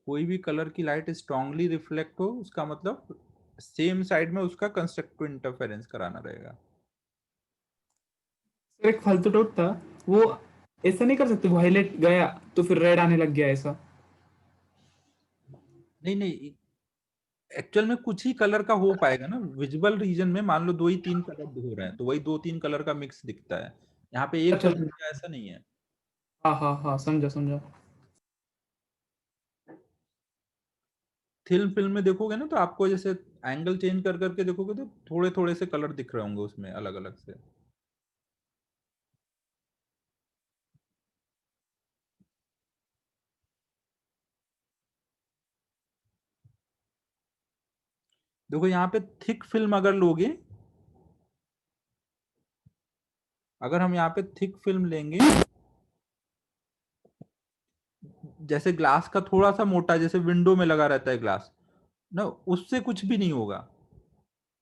कोई भी कलर की लाइट स्ट्रांगली रिफ्लेक्ट हो उसका मतलब सेम साइड में उसका कंस्ट्रक्टिव इंटरफेरेंस कराना रहेगा। सर एक फालतू डाउट था, वो ऐसा नहीं कर सकते वायलेट गया तो फिर रेड आने लग गया ऐसा? नहीं नहीं, एक्चुअल में कुछ ही कलर का हो पाएगा ना विजुअल रीजन में, मान लो 2 ही 3 कलर हो रहे हैं तो वही 2 3 कलर का मिक्स दिखता है, यहाँ पे एक अच्छा कलर अच्छा। का ऐसा नहीं है। हाँ हाँ हाँ, समझा समझा। थिन फिल्म में देखोगे ना तो आपको जैसे एंगल चेंज कर करके देखोगे तो थोड़े थोड़े से कलर दिख रहे होंगे उसमें अलग अलग से। देखो यहाँ पे थिक फिल्म अगर लोगे, अगर हम यहाँ पे थिक फिल्म लेंगे, जैसे ग्लास का थोड़ा सा मोटा जैसे विंडो में लगा रहता है ग्लास ना, उससे कुछ भी नहीं होगा।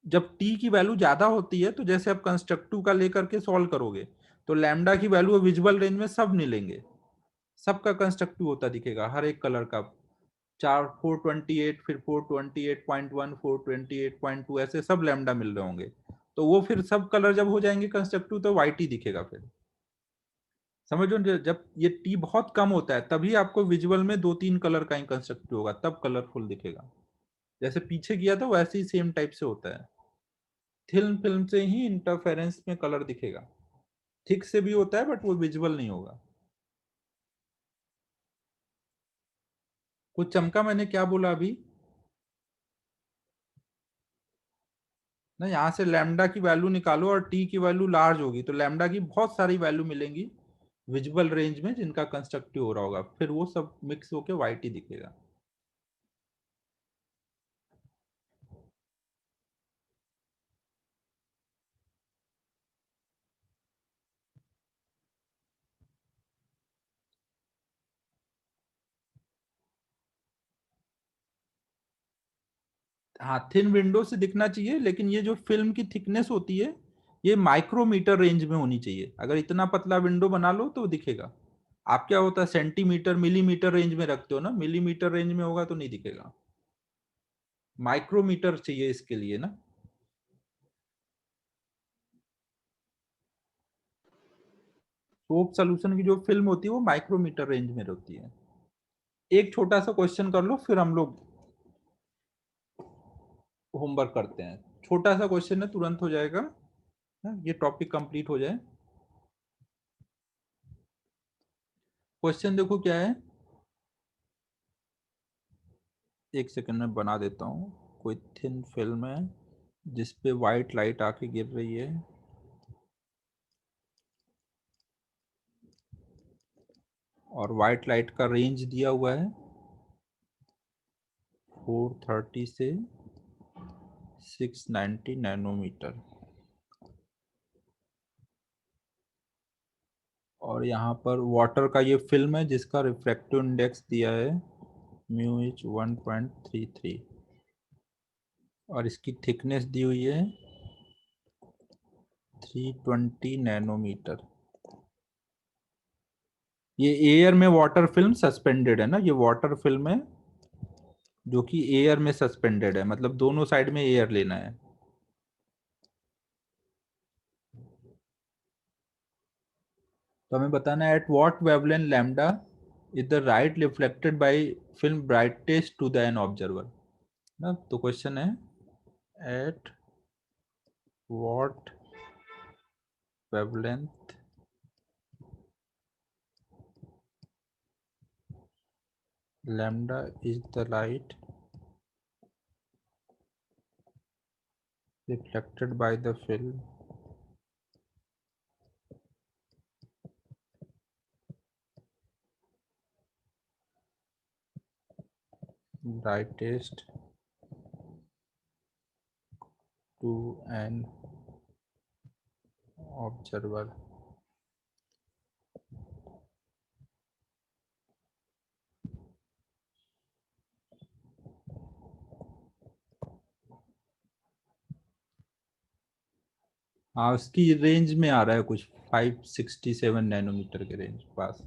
जब टी की वैल्यू ज्यादा होती है तो जैसे आप कंस्ट्रक्टिव का लेकर के सॉल्व करोगे तो लैम्डा की वैल्यू विजुअल रेंज में सब मिलेंगे, सबका कंस्ट्रक्टिव होता दिखेगा हर एक कलर का। 428, फिर 428.1, 428.2, ऐसे सब लैम्डा मिल रहे होंगे। तो वो फिर सब कलर जब हो जाएंगे कंस्ट्रक्टिव तो वाइट ही दिखेगा फिर। समझो जब ये टी बहुत कम होता है तभी आपको विजुअल में 2 3 कलर का ही कंस्ट्रक्टिव होगा, तब कलरफुल दिखेगा। जैसे पीछे किया था वैसे ही सेम टाइप से होता है। थिन फिल्म से ही इंटरफेरेंस में कलर दिखेगा, थिक से भी होता है बट वो विजुअल नहीं होगा। कुछ चमका मैंने क्या बोला अभी ना, यहाँ से लैम्डा की वैल्यू निकालो और टी की वैल्यू लार्ज होगी तो लैम्डा की बहुत सारी वैल्यू मिलेंगी विजुअल रेंज में जिनका कंस्ट्रक्टिव हो रहा होगा, फिर वो सब मिक्स होके वाइट ही दिखेगा। हाँ थिन विंडो से दिखना चाहिए, लेकिन ये जो फिल्म की थिकनेस होती है ये माइक्रोमीटर रेंज में होनी चाहिए। अगर इतना पतला विंडो बना लो तो दिखेगा। आप क्या होता है सेंटीमीटर मिलीमीटर रेंज में रखते हो ना, मिलीमीटर रेंज में होगा तो नहीं दिखेगा, माइक्रोमीटर चाहिए इसके लिए ना। सोप सोल्यूशन की जो फिल्म होती है वो माइक्रोमीटर रेंज में होती है। एक छोटा सा क्वेश्चन कर लो फिर हम लोग होमवर्क करते हैं। छोटा सा क्वेश्चन है तुरंत हो जाएगा, ये टॉपिक कंप्लीट हो जाए। क्वेश्चन देखो क्या है, एक सेकंड में बना देता हूँ। कोई थिन फिल्म है जिसपे वाइट लाइट आके गिर रही है और वाइट लाइट का रेंज दिया हुआ है 430 से 690 नैनोमीटर। और यहाँ पर वाटर का ये फिल्म है जिसका रिफ्रैक्टिव इंडेक्स दिया है म्यू इच 1.33 और इसकी थिकनेस दी हुई है 320 नैनोमीटर। ये एयर में वाटर फिल्म सस्पेंडेड है ना, ये वाटर फिल्म है जो कि एयर में सस्पेंडेड है, मतलब दोनों साइड में एयर लेना है। तो हमें बताना है at what wavelength lambda is the light reflected by film brightest to the an observer ना। तो क्वेश्चन है at what wavelength lambda is the light reflected by the film brightest to an observer। हाँ उसकी range में आ रहा है कुछ 567 nanometre के रेंज पास।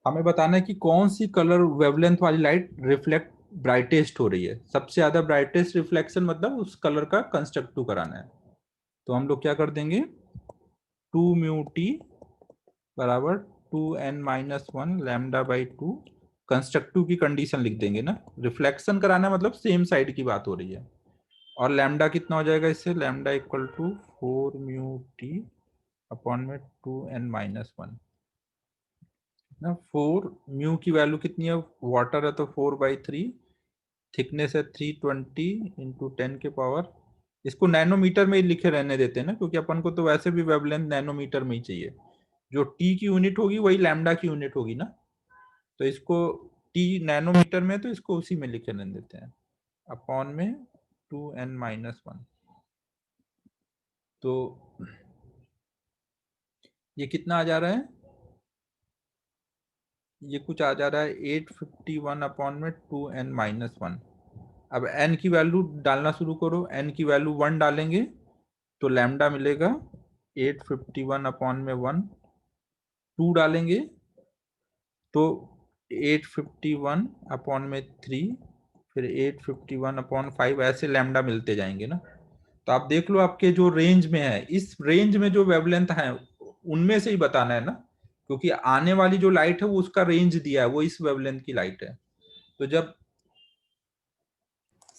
हमें बताना है कि कौन सी कलर वेवलेंथ वाली लाइट रिफ्लेक्ट ब्राइटेस्ट हो रही है, सबसे ज्यादा ब्राइटेस्ट रिफ्लेक्शन मतलब उस कलर का कंस्ट्रक्टिव कराना है। तो हम लोग क्या कर देंगे 2 म्यू टी बराबर 2n-1 लैम्डा बाई 2 कंस्ट्रक्टिव की कंडीशन लिख देंगे ना, रिफ्लेक्शन कराना मतलब सेम साइड की बात हो रही है। और लैम्डा कितना हो जाएगा इससे, lambda equal to 4 μ t upon में 2n-1 ना। 4 μ की वैल्यू कितनी है, वाटर है तो 4/3, थिकनेस है 320 इंटू 10⁻, इसको नैनोमीटर में ही लिखे रहने देते हैं ना, क्योंकि अपन को तो वैसे भी वेवलेंथ नैनोमीटर में ही चाहिए। जो टी की यूनिट होगी वही लैम्डा की यूनिट होगी ना, तो इसको टी नैनोमीटर में, तो इसको उसी में लिखे रहने देते हैं, अपॉन में 2n-1। तो ये कितना आ जा रहा है, ये कुछ आ जा रहा है 851 अपॉन में 2n-1। अब n की वैल्यू डालना शुरू करो, n की वैल्यू 1 डालेंगे तो लैम्डा मिलेगा 851 अपॉन में 1, 2 डालेंगे तो 851 अपॉन में 3, फिर 851 अपॉन 5, ऐसे लैम्डा मिलते जाएंगे ना। तो आप देख लो आपके जो रेंज में है, इस रेंज में जो वेवलेंथ है उनमें से ही बताना है ना, क्योंकि आने वाली जो लाइट है वो उसका रेंज दिया है, वो इस वेवलेंथ की लाइट है। तो जब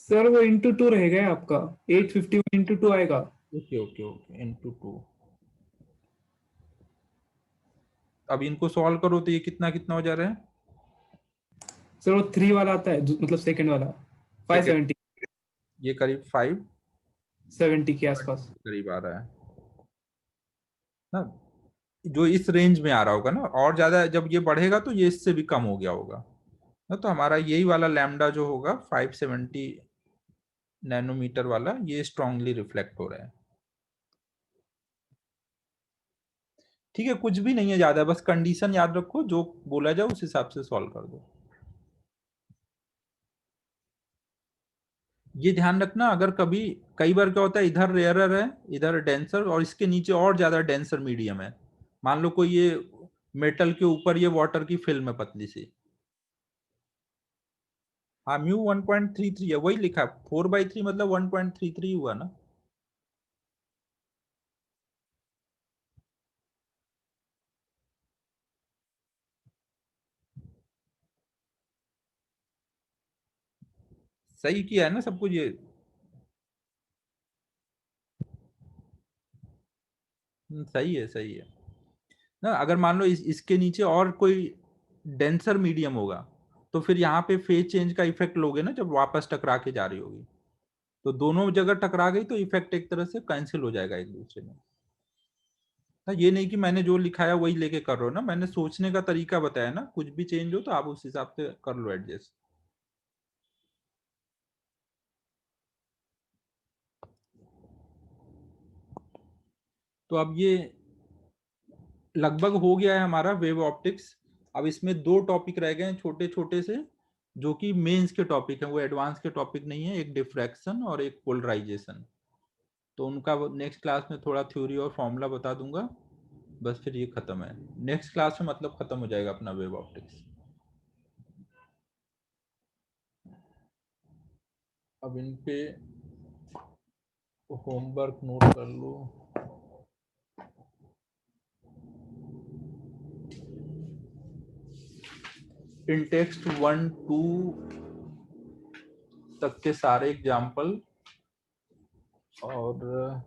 सर वो इंटू टू रहेगा आपका, 851 इंटू टू आएगा। ओके ओके ओके इंटू 2, अब इनको सॉल्व करो तो ये कितना कितना हो जा रहा है, सर वो 3 वाला आता है मतलब सेकंड वाला, सेकेंड 570 ये करीब 5 70 के आसपास। करीब आ रहा है ना, जो इस रेंज में आ रहा होगा ना। और ज्यादा जब ये बढ़ेगा तो ये इससे भी कम हो गया होगा ना। तो हमारा यही वाला लैम्डा जो होगा 570 नैनोमीटर वाला, ये स्ट्रांगली रिफ्लेक्ट हो रहा है। ठीक है, कुछ भी नहीं है ज्यादा, बस कंडीशन याद रखो, जो बोला जाए उस हिसाब से सॉल्व कर दो। ये ध्यान रखना, अगर कभी कई बार क्या होता है, इधर रेयरर है इधर डेंसर, और इसके नीचे और ज्यादा डेंसर मीडियम है। मान लो कोई ये मेटल के ऊपर ये वाटर की फिल्म है पतली सी, हाँ म्यू 1.33 है, वही लिखा है 4/3 मतलब 1.33 हुआ ना। सही किया है ना सब कुछ ये। सही है सही है ना। अगर मान लो इसके नीचे और कोई डेंसर मीडियम होगा, तो फिर यहाँ पे फेज चेंज का इफेक्ट लोगे ना, जब वापस टकरा के जा रही होगी, तो दोनों जगह टकरा गई तो इफेक्ट एक तरह से कैंसिल हो जाएगा एक दूसरे में ना। ये नहीं कि मैंने जो लिखाया वही लेके कर रहे हो ना, मैंने सोचने का तरीका बताया ना, कुछ भी चेंज हो तो आप उस हिसाब से कर लो एडजस्ट। तो अब ये लगभग हो गया है हमारा वेव ऑप्टिक्स। अब इसमें 2 टॉपिक रह गए हैं छोटे छोटे से, जो कि मेंस के टॉपिक हैं, वो एडवांस के टॉपिक नहीं है, एक डिफ्रैक्शन और एक पोलराइजेशन। तो उनका नेक्स्ट क्लास में थोड़ा थ्योरी और फॉर्मूला बता दूंगा, बस फिर ये खत्म है। नेक्स्ट क्लास में मतलब खत्म हो जाएगा अपना वेव ऑप्टिक्स। अब इन पे होमवर्क नोट कर लो। इन टेक्स्ट 1-2 तक के सारे एग्जाम्पल और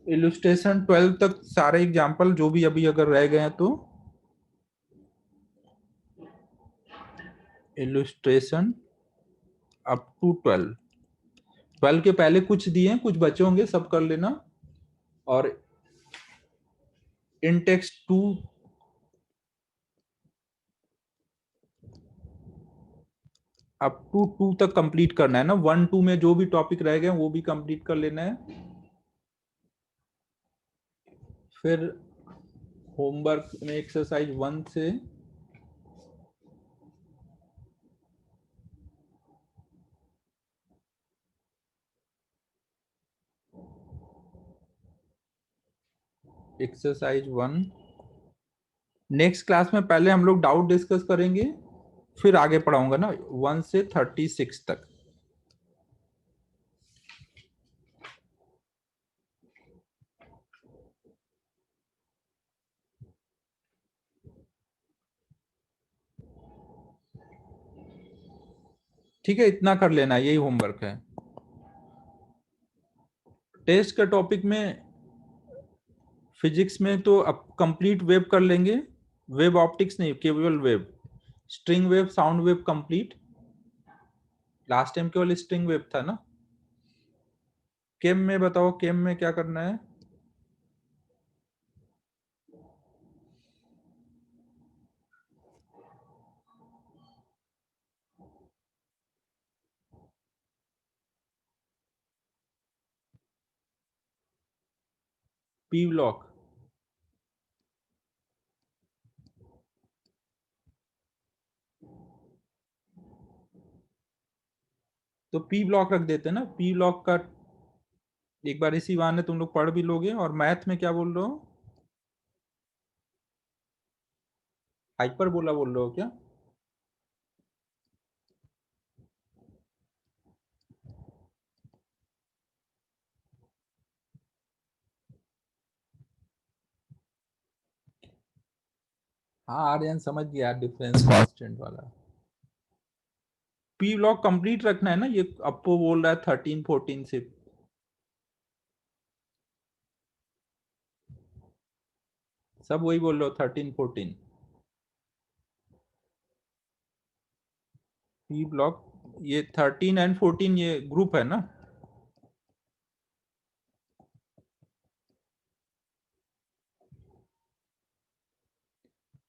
इलुस्ट्रेशन 12 तक सारे एग्जाम्पल जो भी अभी अगर रह गए हैं तो इलुस्ट्रेशन अप टू 12 के पहले कुछ दिए हैं, कुछ बचे होंगे, सब कर लेना। और इन टेक्स्ट 2 अप टू 2 तक कंप्लीट करना है ना। 1-2 में जो भी टॉपिक रह गए वो भी कंप्लीट कर लेना है। फिर होमवर्क में एक्सरसाइज 1 से एक्सरसाइज 1 नेक्स्ट क्लास में पहले हम लोग डाउट डिस्कस करेंगे, फिर आगे पढ़ाऊंगा ना 1 से 36 तक। ठीक है, इतना कर लेना, यही होमवर्क है। टेस्ट के टॉपिक में फिजिक्स में तो अब कंप्लीट वेव कर लेंगे, वेव ऑप्टिक्स नहीं, केवल wave, string wave, sound wave complete. Last time केवल स्ट्रिंग वेव था ना। केम में बताओ, केम में क्या करना है? पी ब्लॉक, तो पी ब्लॉक रख देते हैं ना, पी ब्लॉक का एक बार इसी बहाने तुम लोग पढ़ भी लोगे। और मैथ में क्या बोल रहे हो? हाइपर बोल रहे हो क्या? हाँ आर्यन समझ गया, डिफरेंस कांस्टेंट वाला। पी ब्लॉक कंप्लीट रखना है ना, ये अप्पो बोल रहा है 13 14 से। सब वही बोल रहे हो, 13 14। पी ब्लॉक, ये 13 और 14 ये ग्रुप है ना।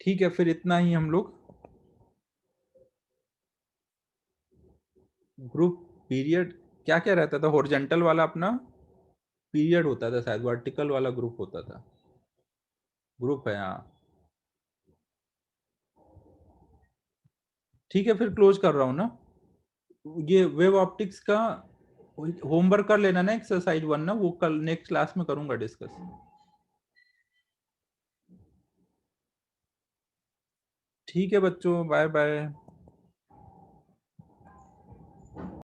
ठीक है, फिर इतना ही हम लोग। ग्रुप पीरियड क्या क्या रहता था? हॉरिजॉन्टल वाला अपना पीरियड होता था शायद, वर्टिकल वाला ग्रुप होता था। ग्रुप है हाँ। ठीक है, फिर क्लोज कर रहा हूँ ना। ये वेव ऑप्टिक्स का होमवर्क कर लेना ना, एक्सरसाइज 1 ना, वो कल नेक्स्ट क्लास में करूंगा डिस्कस। ठीक है बच्चों, बाय बाय।